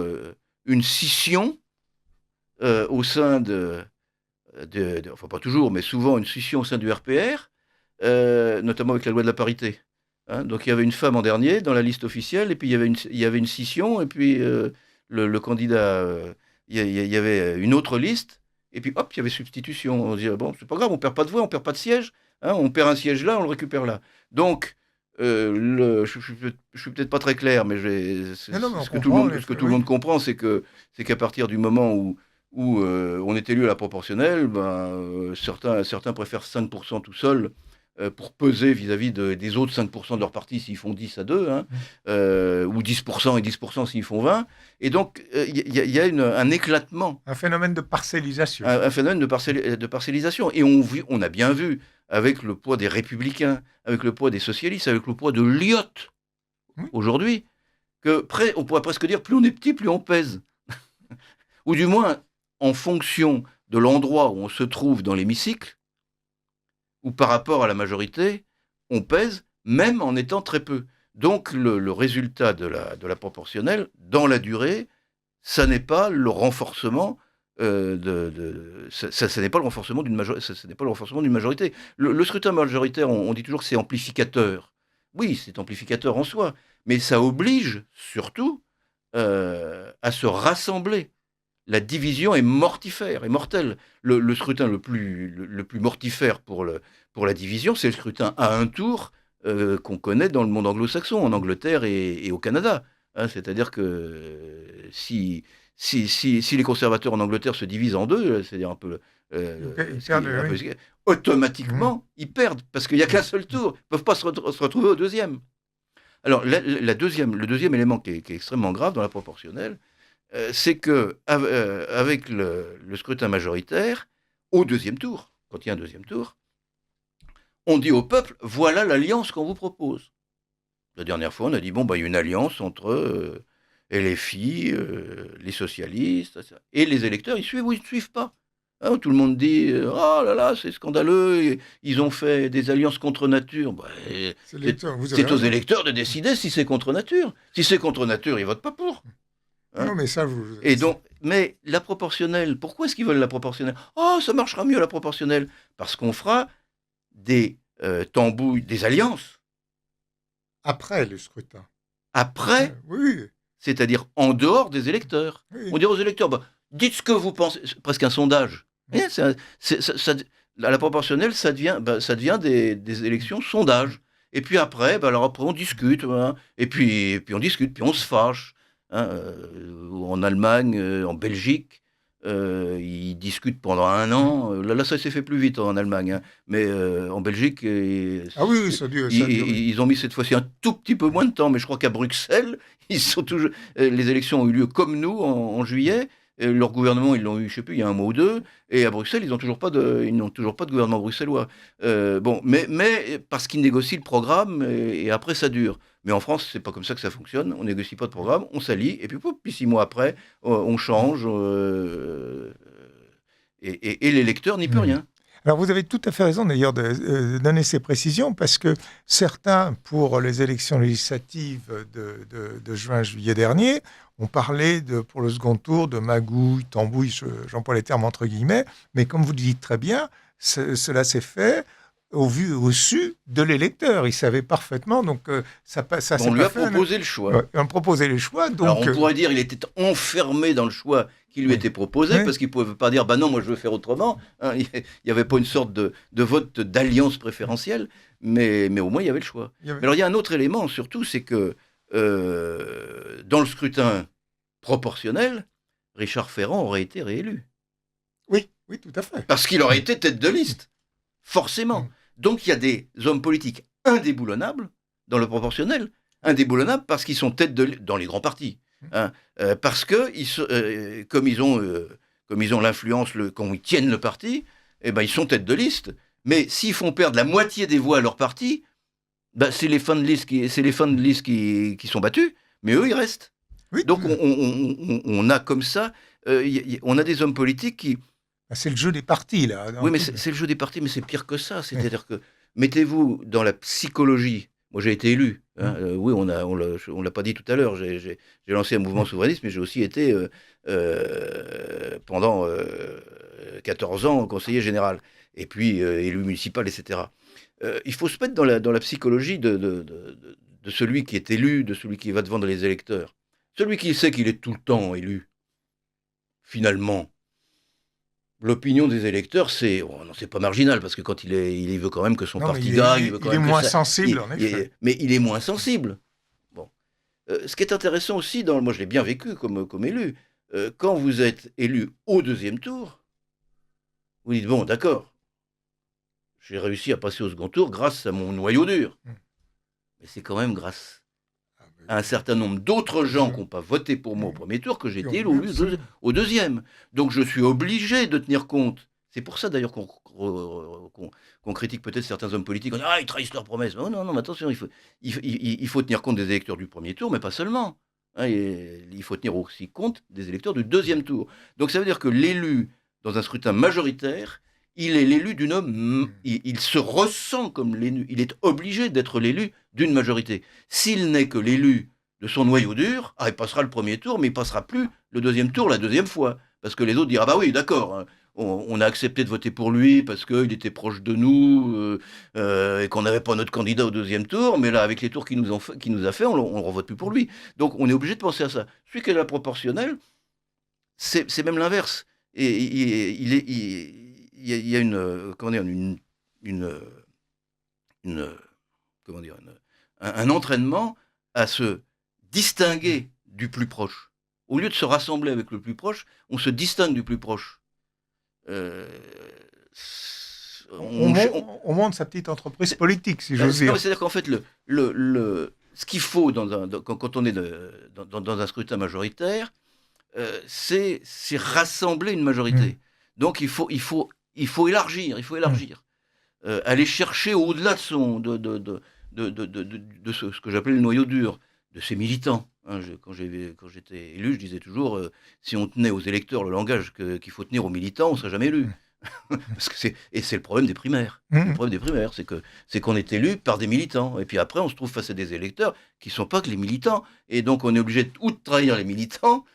une scission au sein enfin pas toujours, mais souvent une scission au sein du RPR, notamment avec la loi de la parité. Donc il y avait une femme en dernier dans la liste officielle, et puis il y avait une scission, et puis le candidat, il y avait une autre liste, et puis hop, il y avait substitution. On disait, bon, c'est pas grave, on perd pas de voix, on perd pas de siège, on perd un siège là, on le récupère là. Donc, je suis peut-être pas très clair, mais ce que tout le monde comprend, c'est qu'à partir du moment où on est élu à la proportionnelle, certains préfèrent 5% tout seuls pour peser vis-à-vis des autres 5% de leur parti s'ils font 10 à 2, ou 10% et 10% s'ils font 20. Et donc, il y a un éclatement. Un phénomène de parcellisation. Un phénomène de parcellisation. Et on a bien vu avec le poids des Républicains, avec le poids des socialistes, avec le poids de Lyot, Oui. aujourd'hui, on pourrait presque dire, plus on est petit, plus on pèse. Ou du moins, en fonction de l'endroit où on se trouve dans l'hémicycle, ou par rapport à la majorité, on pèse, même en étant très peu. Donc le résultat de la proportionnelle, dans la durée, ça n'est pas le renforcement ça n'est pas le renforcement d'une majorité. Le scrutin majoritaire, on dit toujours que c'est amplificateur. Oui, c'est amplificateur en soi, mais ça oblige surtout à se rassembler. La division est mortifère, est mortelle. Le scrutin le plus mortifère pour la division, c'est le scrutin à un tour qu'on connaît dans le monde anglo-saxon, en Angleterre et au Canada. Hein, c'est-à-dire que si les conservateurs en Angleterre se divisent en deux, c'est-à-dire un peu... automatiquement, ils perdent, parce qu'il n'y a qu'un seul tour. Ils ne peuvent pas se retrouver au deuxième. Alors, le deuxième élément qui est extrêmement grave dans la proportionnelle, c'est que avec le scrutin majoritaire, au deuxième tour, quand il y a un deuxième tour, on dit au peuple, voilà l'alliance qu'on vous propose. La dernière fois, on a dit, bon, il y a une alliance entre LFI, les socialistes, et les électeurs, ils suivent ou ils ne suivent pas. Hein, tout le monde dit, oh là là, c'est scandaleux, ils ont fait des alliances contre nature. C'est aux électeurs de décider si c'est contre nature. Si c'est contre nature, ils ne votent pas pour. Hein, non, mais ça, Et donc, mais la proportionnelle, pourquoi est-ce qu'ils veulent la proportionnelle? Oh, ça marchera mieux la proportionnelle. Parce qu'on fera des tambouilles, des alliances. Après le scrutin. Après, oui. C'est-à-dire en dehors des électeurs. Oui. On dirait aux électeurs, dites ce que vous pensez, c'est presque un sondage. Oui. La proportionnelle, ça devient des élections sondage. Et puis après, alors après on discute, hein, et puis on discute, puis on se fâche. Hein, en Allemagne, en Belgique, ils discutent pendant 1 an. Là, ça s'est fait plus vite en Allemagne, hein, mais en Belgique, ils ont mis cette fois-ci un tout petit peu moins de temps. Mais je crois qu'à Bruxelles, les élections ont eu lieu comme nous en juillet. Et leur gouvernement, ils l'ont eu, je ne sais plus, il y a 1 mois ou 2. Et à Bruxelles, ils n'ont toujours pas de gouvernement bruxellois. Mais parce qu'ils négocient le programme et après ça dure. Mais en France, c'est pas comme ça que ça fonctionne. On négocie pas de programme, on s'allie, et puis 6 mois après, on change, et l'électeur n'y peut rien. Alors vous avez tout à fait raison d'ailleurs de donner ces précisions, parce que certains, pour les élections législatives de juin-juillet dernier, ont parlé pour le second tour de magouille, tambouille, j'emploie les termes entre guillemets, mais comme vous le dites très bien, cela s'est fait au su de l'électeur. Il savait parfaitement, donc on lui a proposé le choix. Ouais, on proposait les choix. Donc, alors on pourrait dire qu'il était enfermé dans le choix qui lui était proposé, parce qu'il ne pouvait pas dire non, moi je veux faire autrement. Hein, il n'y avait pas une sorte de vote d'alliance préférentielle, mais au moins il y avait le choix. Mais alors il y a un autre élément surtout, c'est que dans le scrutin proportionnel, Richard Ferrand aurait été réélu. Oui, tout à fait. Parce qu'il aurait été tête de liste, forcément. Donc il y a des hommes politiques indéboulonnables dans le proportionnel, indéboulonnables parce qu'ils sont dans les grands partis, hein, parce que comme ils ont l'influence, quand ils tiennent le parti, ils sont tête de liste. Mais s'ils font perdre la moitié des voix à leur parti, c'est les fins de liste qui sont battus, mais eux ils restent. Oui, donc on a comme ça, on a des hommes politiques qui... C'est le jeu des partis, là. Oui, mais c'est le jeu des partis, mais c'est pire que ça. C'est-à-dire que, mettez-vous dans la psychologie. Moi, j'ai été élu. Hein, oui, on l'a pas dit tout à l'heure. J'ai lancé un mouvement souverainiste, mais j'ai aussi été, pendant 14 ans, conseiller général. Et puis, élu municipal, etc. Il faut se mettre dans la psychologie de celui qui est élu, de celui qui va devant les électeurs. Celui qui sait qu'il est tout le temps élu, finalement... L'opinion des électeurs, c'est pas marginal, parce que quand il veut quand même que son parti gagne. Il est moins sensible, en effet. Mais il est moins sensible. Bon. Ce qui est intéressant aussi, moi je l'ai bien vécu comme élu, quand vous êtes élu au deuxième tour, vous dites, bon, d'accord, j'ai réussi à passer au second tour grâce à mon noyau dur. Mais c'est quand même grâce à un certain nombre d'autres gens qui n'ont pas voté pour moi au premier tour que j'ai été élu au deuxième. Donc je suis obligé de tenir compte C'est pour ça d'ailleurs qu'on critique peut-être certains hommes politiques. On dit ah, ils trahissent leurs promesses. Oh, non, non, mais attention, il faut tenir compte des électeurs du premier tour, mais pas seulement. Hein, il faut tenir aussi compte des électeurs du deuxième tour. Donc ça veut dire que l'élu dans un scrutin majoritaire, il est l'élu d'une homme. Il se ressent comme l'élu. Il est obligé d'être l'élu d'une majorité. S'il n'est que l'élu de son noyau dur, il passera le premier tour, mais il passera plus le deuxième tour la deuxième fois. Parce que les autres diront, ah bah oui, d'accord, hein, on a accepté de voter pour lui parce qu'il était proche de nous et qu'on n'avait pas notre candidat au deuxième tour, mais là, avec les tours qu'il nous a fait, on ne revote plus pour lui. Donc on est obligé de penser à ça. Celui qui est la proportionnelle, c'est même l'inverse. Et il y a un entraînement à se distinguer du plus proche. Au lieu de se rassembler avec le plus proche, on se distingue du plus proche. On monte sa petite entreprise politique, si j'ose dire. C'est-à-dire qu'en fait, ce qu'il faut quand on est dans un scrutin majoritaire, c'est rassembler une majorité. Donc il faut élargir, aller chercher au-delà de ce que j'appelais le noyau dur, de ces militants. Hein, quand j'étais élu, je disais toujours, si on tenait aux électeurs le langage qu'il faut tenir aux militants, on ne serait jamais élu. Parce que c'est le problème des primaires. Le problème des primaires, c'est qu'on est élu par des militants. Et puis après, on se trouve face à des électeurs qui ne sont pas que les militants. Et donc, on est obligé ou de trahir les militants,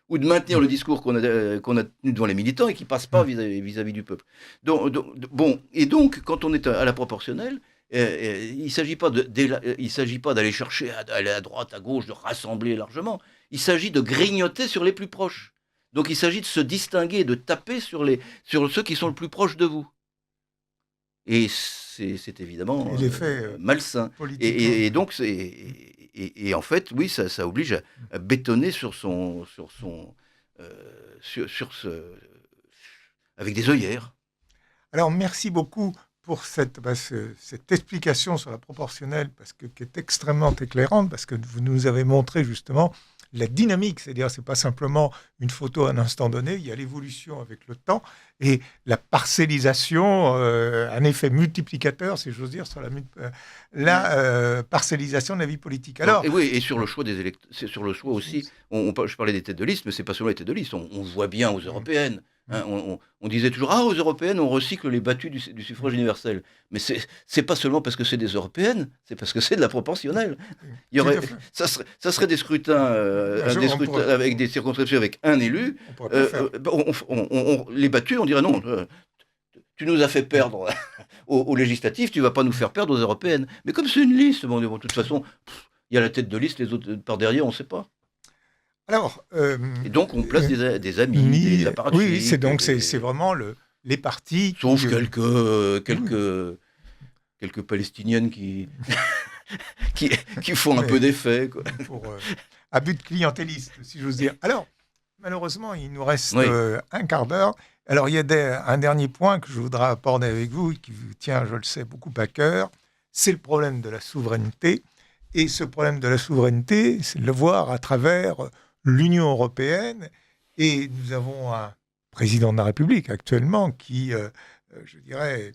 ou de maintenir le discours qu'on a tenu devant les militants et qui ne passe pas vis-à-vis du peuple. Et donc, quand on est à la proportionnelle, il ne s'agit pas d'aller chercher, d'aller à droite, à gauche, de rassembler largement. Il s'agit de grignoter sur les plus proches. Donc il s'agit de se distinguer, de taper sur ceux qui sont le plus proches de vous. Et c'est évidemment malsain. Et donc, en fait, oui, ça oblige à bétonner avec des œillères. Alors, merci beaucoup pour cette explication sur la proportionnelle, qui est extrêmement éclairante, parce que vous nous avez montré justement la dynamique, c'est-à-dire c'est pas simplement une photo à un instant donné, il y a l'évolution avec le temps et la parcellisation, un effet multiplicateur, si j'ose dire, sur la parcellisation de la vie politique. Alors, et sur le choix des électeurs, c'est sur le choix aussi. Je parlais des têtes de liste, mais c'est pas seulement les têtes de liste. On voit bien aux européennes. Hein, on disait toujours aux européennes on recycle les battus du suffrage universel, mais c'est pas seulement parce que c'est des européennes, c'est parce que c'est de la proportionnelle. Ça serait des scrutins, avec des circonscriptions avec un élu. Les battus, on dirait non. Tu nous as fait perdre aux législatives, tu vas pas nous faire perdre aux européennes. Mais comme c'est une liste, de toute façon, il y a la tête de liste, les autres par derrière, on ne sait pas. Alors, et donc on place des amis, des apparatchiks. Oui, c'est vraiment les partis. Sauf quelques Palestiniennes qui font un peu d'effet. À but clientéliste, si j'ose dire. Alors, malheureusement, il nous reste un quart d'heure. Alors, il y a un dernier point que je voudrais aborder avec vous, qui vous tient, je le sais, beaucoup à cœur. C'est le problème de la souveraineté. Et ce problème de la souveraineté, c'est de le voir à travers l'Union européenne, et nous avons un président de la République actuellement qui, je dirais, est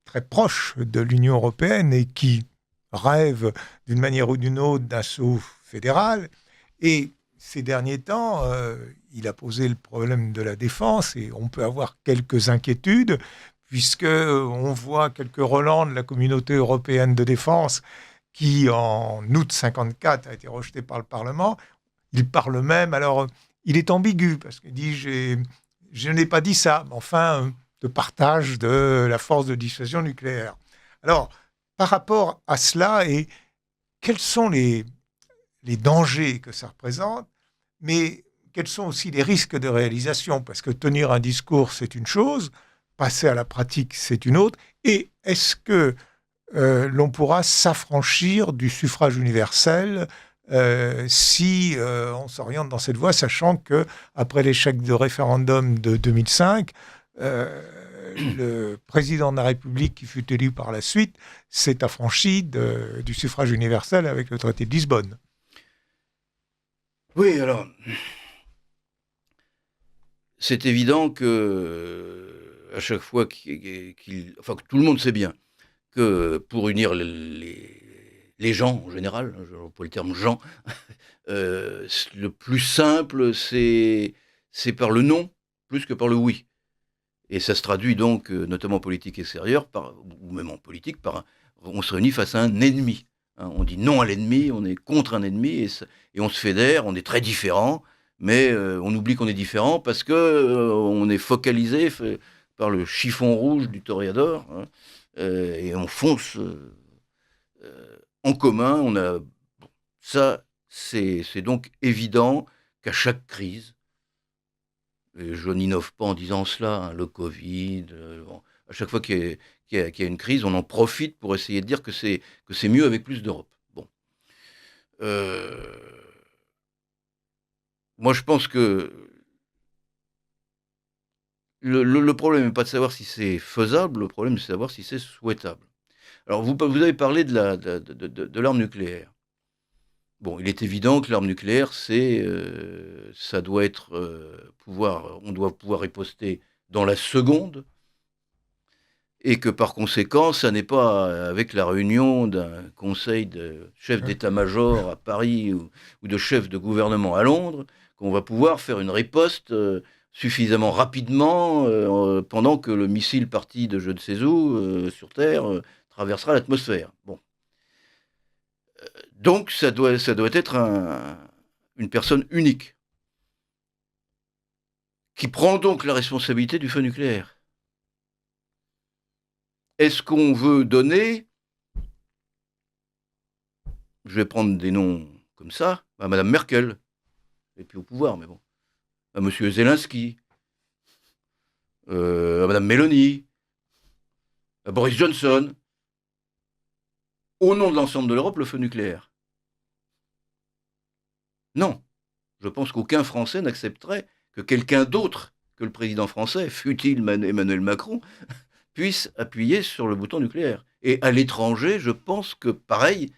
très proche de l'Union européenne et qui rêve d'une manière ou d'une autre d'un saut fédéral. Et ces derniers temps, il a posé le problème de la défense et on peut avoir quelques inquiétudes puisqu'on voit quelques relents de la communauté européenne de défense qui, en août 1954, a été rejeté par le Parlement. Il parle même, alors il est ambigu, parce qu'il dit je n'ai pas dit ça, mais enfin, de partage de la force de dissuasion nucléaire. Alors, par rapport à cela, et quels sont les dangers que ça représente, mais quels sont aussi les risques de réalisation, parce que tenir un discours, c'est une chose, passer à la pratique, c'est une autre, et est-ce que l'on pourra s'affranchir du suffrage universel si on s'oriente dans cette voie, sachant qu'après l'échec de référendum de 2005, le président de la République qui fut élu par la suite s'est affranchi du suffrage universel avec le traité de Lisbonne. Oui, alors, c'est évident que à chaque fois enfin, que tout le monde sait bien que pour unir les gens en général, je n'emploie le terme gens, le plus simple, c'est par le non plus que par le oui. Et ça se traduit donc, notamment en politique extérieure, ou même en politique, on se réunit face à un ennemi. Hein. On dit non à l'ennemi, on est contre un ennemi, et on se fédère, on est très différents, mais on oublie qu'on est différent parce que on est focalisé par le chiffon rouge du toréador, hein, et on fonce en commun. Ça, c'est donc évident qu'à chaque crise, et je n'innove pas en disant cela, hein, le Covid, à chaque fois qu'il y a une crise, on en profite pour essayer de dire que c'est mieux avec plus d'Europe. Bon. Moi, je pense que le problème n'est pas de savoir si c'est faisable, le problème c'est de savoir si c'est souhaitable. Alors, vous avez parlé de l'arme nucléaire. Bon, il est évident que l'arme nucléaire, ça doit être on doit pouvoir riposter dans la seconde, et que par conséquent, ça n'est pas avec la réunion d'un conseil de chefs d'état-major à Paris ou de chefs de gouvernement à Londres qu'on va pouvoir faire une riposte suffisamment rapidement pendant que le missile parti de je ne sais où sur Terre traversera l'atmosphère. Bon. Donc, ça doit être une personne unique qui prend donc la responsabilité du feu nucléaire. Est-ce qu'on veut donner, je vais prendre des noms comme ça, à Mme Merkel, et puis au pouvoir, mais bon, à M. Zelensky, à Mme Meloni, à Boris Johnson, au nom de l'ensemble de l'Europe, le feu nucléaire? Non. Je pense qu'aucun Français n'accepterait que quelqu'un d'autre que le président français, fût-il Emmanuel Macron, puisse appuyer sur le bouton nucléaire. Et à l'étranger, je pense que, pareil,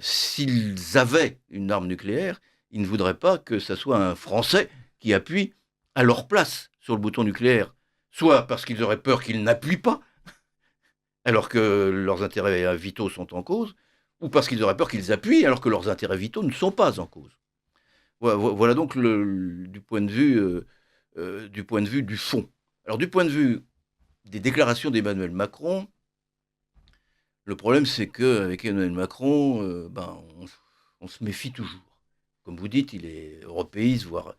s'ils avaient une arme nucléaire, ils ne voudraient pas que ce soit un Français qui appuie à leur place sur le bouton nucléaire. Soit parce qu'ils auraient peur qu'ils n'appuient pas, alors que leurs intérêts vitaux sont en cause, ou parce qu'ils auraient peur qu'ils appuient alors que leurs intérêts vitaux ne sont pas en cause. Voilà donc du point de vue du fond. Alors du point de vue des déclarations d'Emmanuel Macron, le problème c'est qu'avec Emmanuel Macron, on se méfie toujours. Comme vous dites, il est européiste, voire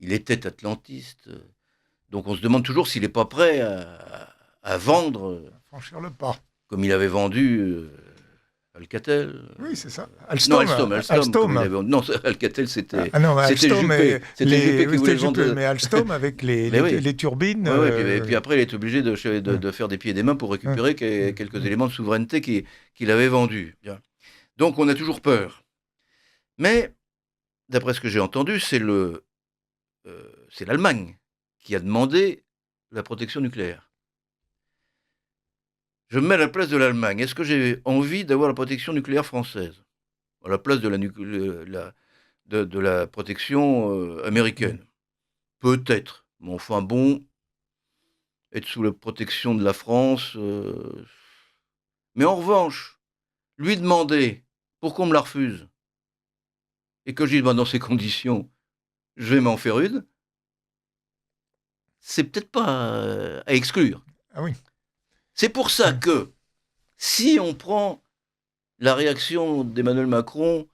il était atlantiste. Donc on se demande toujours s'il n'est pas prêt à vendre, franchir le pas, comme il avait vendu Alcatel. Oui, c'est ça. Alstom. Non, Alcatel, c'était. Ah non, Alstom, c'était Juppé qui voulait vendre. Mais Alstom avec les turbines. Et puis après, il est obligé de faire des pieds et des mains pour récupérer quelques éléments de souveraineté qu'il avait vendus. Bien. Donc, on a toujours peur. Mais, d'après ce que j'ai entendu, c'est l'Allemagne qui a demandé la protection nucléaire. Je me mets à la place de l'Allemagne. Est-ce que j'ai envie d'avoir la protection nucléaire française à la place de la protection américaine? Peut-être. Mais enfin bon, être sous la protection de la France... Mais en revanche, lui demander pourquoi on me la refuse, et que je dis dans ces conditions, je vais m'en faire une, c'est peut-être pas à exclure. Ah oui. C'est pour ça que, si on prend la réaction d'Emmanuel Macron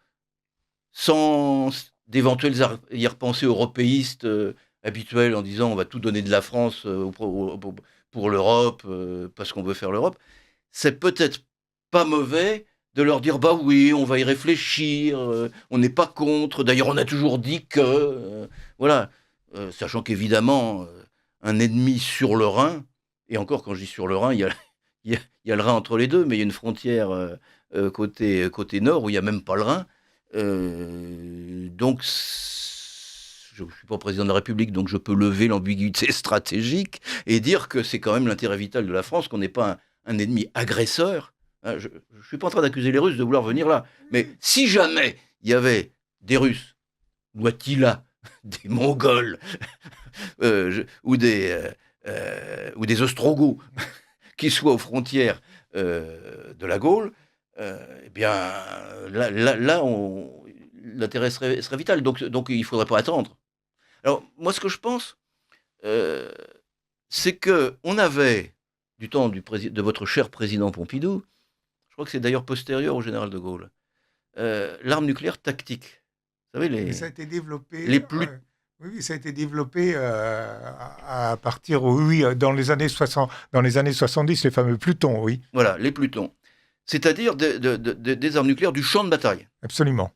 sans d'éventuelles arrière-pensées européistes habituelles en disant on va tout donner de la France pour l'Europe, parce qu'on veut faire l'Europe, c'est peut-être pas mauvais de leur dire bah oui, on va y réfléchir, on n'est pas contre, d'ailleurs on a toujours dit que... voilà, sachant qu'évidemment, un ennemi sur le Rhin, et encore, quand je dis sur le Rhin, il y a le Rhin entre les deux, mais il y a une frontière côté nord où il n'y a même pas le Rhin. Donc, je ne suis pas président de la République, donc je peux lever l'ambiguïté stratégique et dire que c'est quand même l'intérêt vital de la France, qu'on n'est pas un ennemi agresseur. Hein, je ne suis pas en train d'accuser les Russes de vouloir venir là. Mais si jamais il y avait des Russes, ou Attila, des Mongols, ou des ou des Ostrogoths qui soient aux frontières de la Gaule, eh bien, là, l'intérêt serait vital. Donc, il ne faudrait pas attendre. Alors, moi, ce que je pense, c'est qu'on avait, du temps de votre cher président Pompidou, je crois que c'est d'ailleurs postérieur au général de Gaulle, l'arme nucléaire tactique. Vous savez, ça a été développé. les plus... Oui, ça a été développé à partir, dans les années 60, dans les années 70, les fameux Plutons, oui. Voilà, les Plutons. C'est-à-dire des armes nucléaires du champ de bataille. Absolument.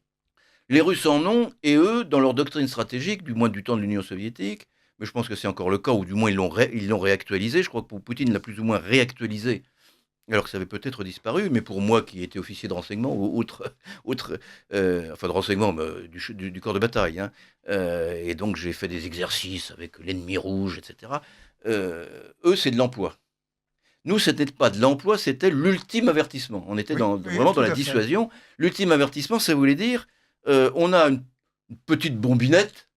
Les Russes en ont, et eux, dans leur doctrine stratégique, du moins du temps de l'Union soviétique, mais je pense que c'est encore le cas, ou du moins ils l'ont réactualisé, je crois que Poutine l'a plus ou moins réactualisé, alors que ça avait peut-être disparu, mais pour moi qui étais officier de renseignement, enfin de renseignement du corps de bataille, hein, et donc j'ai fait des exercices avec l'ennemi rouge, etc., eux c'est de l'emploi. Nous, ce n'était pas de l'emploi, c'était l'ultime avertissement. On était vraiment dans la dissuasion. L'ultime avertissement, ça voulait dire, on a une petite bombinette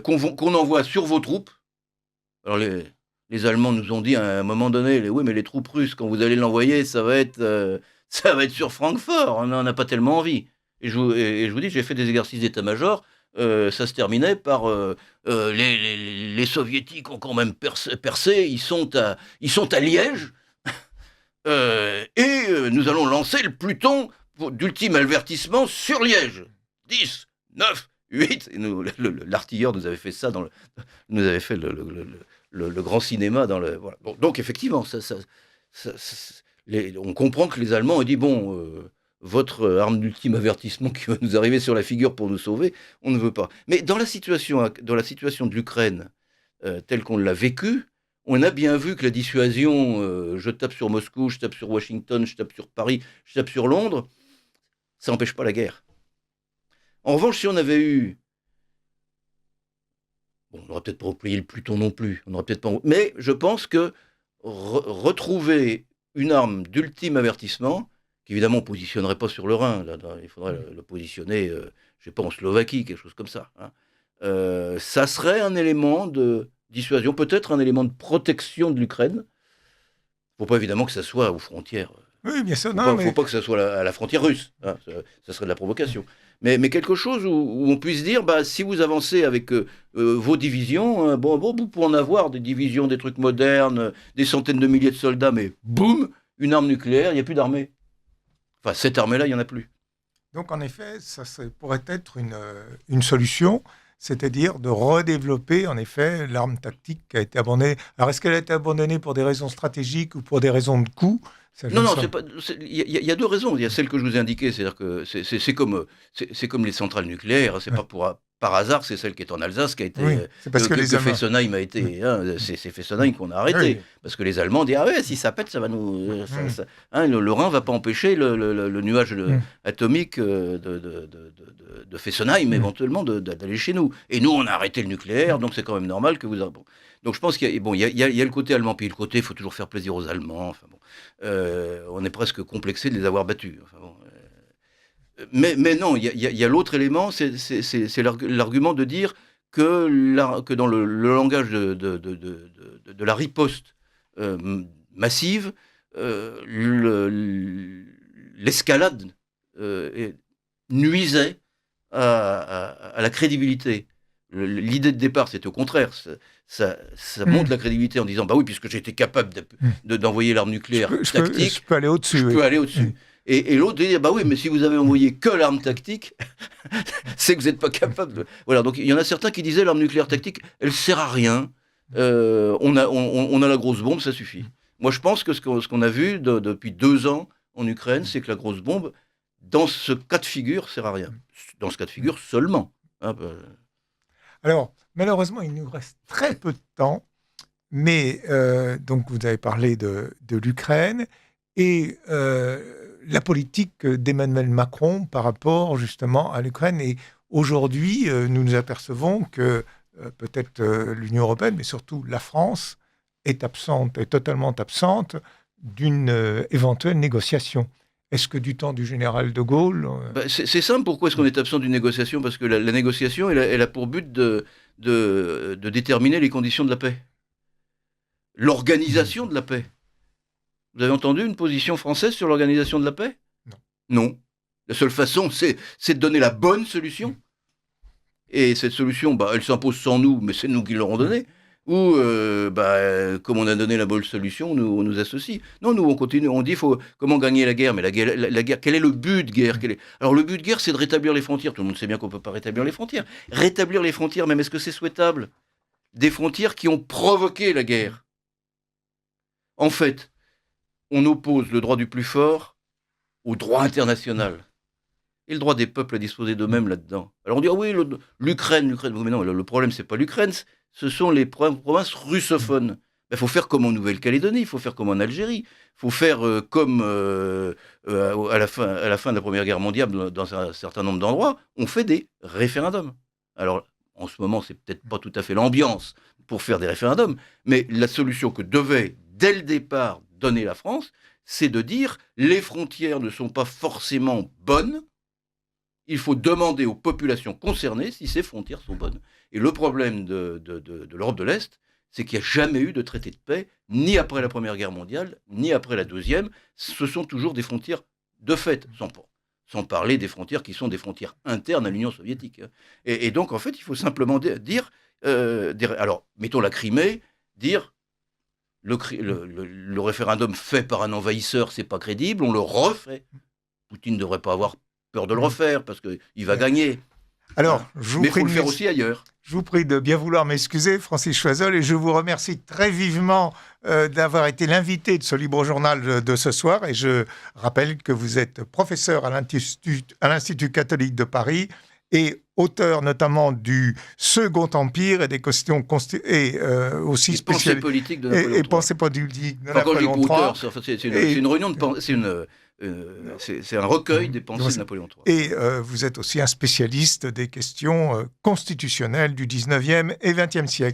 qu'on envoie sur vos troupes. Alors les Allemands nous ont dit à un moment donné, oui, mais les troupes russes, quand vous allez l'envoyer, ça va être sur Francfort. On n'en a pas tellement envie. Et je vous dis, j'ai fait des exercices d'état-major. Ça se terminait par les Soviétiques ont quand même percé, ils sont à Liège, et nous allons lancer le Pluton d'ultime avertissement sur Liège. 10, 9, 8, et l'artilleur nous avait fait ça, nous avait fait le grand cinéma. Voilà. Bon, donc effectivement, on comprend que les Allemands ont dit, votre arme d'ultime avertissement qui va nous arriver sur la figure pour nous sauver, on ne veut pas. Mais dans la situation de l'Ukraine, telle qu'on l'a vécue, on a bien vu que la dissuasion, je tape sur Moscou, je tape sur Washington, je tape sur Paris, je tape sur Londres, ça n'empêche pas la guerre. En revanche, si on avait eu... on n'aurait peut-être pas replié le Pluton non plus, mais je pense que retrouver une arme d'ultime avertissement, qu'évidemment on ne positionnerait pas sur le Rhin, là, il faudrait le positionner, je ne sais pas, en Slovaquie, quelque chose comme ça. Hein. Ça serait un élément de dissuasion, peut-être un élément de protection de l'Ukraine. Il ne faut pas évidemment que ça soit aux frontières. Oui, bien sûr. Il ne faut pas que ça soit à la frontière russe. Hein, ça serait de la provocation. Mais quelque chose où on puisse dire, si vous avancez avec vos divisions, vous pouvez en avoir des divisions, des trucs modernes, des centaines de milliers de soldats, mais boum, une arme nucléaire, il n'y a plus d'armée. Enfin, cette armée-là, il n'y en a plus. Donc, en effet, ça pourrait être une solution, c'est-à-dire de redévelopper, en effet, l'arme tactique qui a été abandonnée. Alors, est-ce qu'elle a été abandonnée pour des raisons stratégiques ou pour des raisons de coût ? Non, il y a deux raisons. Il y a celle que je vous ai indiquée, c'est-à-dire que c'est comme les centrales nucléaires, c'est pas par hasard, c'est celle qui est en Alsace qui a été que Fessenheim a été. C'est Fessenheim qu'on a arrêté parce que les Allemands disent si ça pète, ça va nous. Le Rhin va pas empêcher le nuage atomique de Fessenheim éventuellement d'aller chez nous. Et nous, on a arrêté le nucléaire, donc c'est quand même normal que vous. Donc je pense qu'il y a le côté allemand, puis le côté il faut toujours faire plaisir aux Allemands. Enfin, on est presque complexé de les avoir battus. Enfin, mais non, il y a l'autre élément, c'est l'argument de dire que dans le langage de la riposte massive, l'escalade nuisait à la crédibilité. L'idée de départ, c'était au contraire. Ça montre la crédibilité en disant oui, puisque j'ai été capable d'envoyer l'arme nucléaire tactique, je peux aller au-dessus. Je peux aller au-dessus. Et l'autre dit oui, mais si vous avez envoyé que l'arme tactique, c'est que vous n'êtes pas capable. Voilà, donc il y en a certains qui disaient l'arme nucléaire tactique, elle sert à rien. On a la grosse bombe, ça suffit. Moi, je pense que ce qu'on a vu depuis 2 ans en Ukraine, c'est que la grosse bombe, dans ce cas de figure, sert à rien. Dans ce cas de figure seulement. Alors, malheureusement, il nous reste très peu de temps, mais donc vous avez parlé de l'Ukraine et la politique d'Emmanuel Macron par rapport justement à l'Ukraine. Et aujourd'hui, nous apercevons que peut-être l'Union européenne, mais surtout la France, est totalement absente d'une éventuelle négociation. Est-ce que du temps du général de Gaulle... C'est simple, pourquoi est-ce qu'on est absent d'une négociation ? Parce que la négociation, elle a pour but de déterminer les conditions de la paix. l'organisation de la paix. Vous avez entendu une position française sur l'organisation de la paix ? Non. Non. La seule façon, c'est de donner la bonne solution. Et cette solution, elle s'impose sans nous, mais c'est nous qui l'aurons donnée. Ou, comme on a donné la bonne solution, on nous associe. Non, nous, on continue. On dit, comment gagner la guerre ? Mais la guerre, quel est le but de guerre ? Alors, le but de guerre, c'est de rétablir les frontières. Tout le monde sait bien qu'on ne peut pas rétablir les frontières. Rétablir les frontières, même, est-ce que c'est souhaitable ? Des frontières qui ont provoqué la guerre. En fait, on oppose le droit du plus fort au droit international. Et le droit des peuples à disposer d'eux-mêmes là-dedans. Alors on dit, l'Ukraine. Mais non, le problème, c'est pas l'Ukraine, ce sont les provinces russophones. Il faut faire comme en Nouvelle-Calédonie, il faut faire comme en Algérie, il faut faire comme à la fin de la Première Guerre mondiale, dans un certain nombre d'endroits, on fait des référendums. Alors, en ce moment, c'est peut-être pas tout à fait l'ambiance pour faire des référendums, mais la solution que devait, dès le départ, donner la France, c'est de dire, les frontières ne sont pas forcément bonnes, il faut demander aux populations concernées si ces frontières sont bonnes. Et le problème de l'Europe de l'Est, c'est qu'il n'y a jamais eu de traité de paix, ni après la Première Guerre mondiale, ni après la Deuxième. Ce sont toujours des frontières de fait, sans parler des frontières qui sont des frontières internes à l'Union soviétique. Et donc, en fait, il faut simplement dire... alors, mettons la Crimée, dire... Le référendum fait par un envahisseur, c'est pas crédible, on le refait. Poutine ne devrait pas avoir peur de le refaire, parce qu'il va gagner. Alors, mais il faut le faire aussi ailleurs. Je vous prie de bien vouloir m'excuser, Francis Choiseul, et je vous remercie très vivement d'avoir été l'invité de ce Libre Journal de ce soir. Et je rappelle que vous êtes professeur à l'Institut catholique de Paris et auteur notamment du Second Empire et des questions aussi spéciales. Pensée politique de Napoléon III. Et pensée politique de Napoléon III. C'est une réunion de pensée, c'est un recueil des pensées de Napoléon III. Et vous êtes aussi un spécialiste des questions constitutionnelles du 19e et 20e siècle.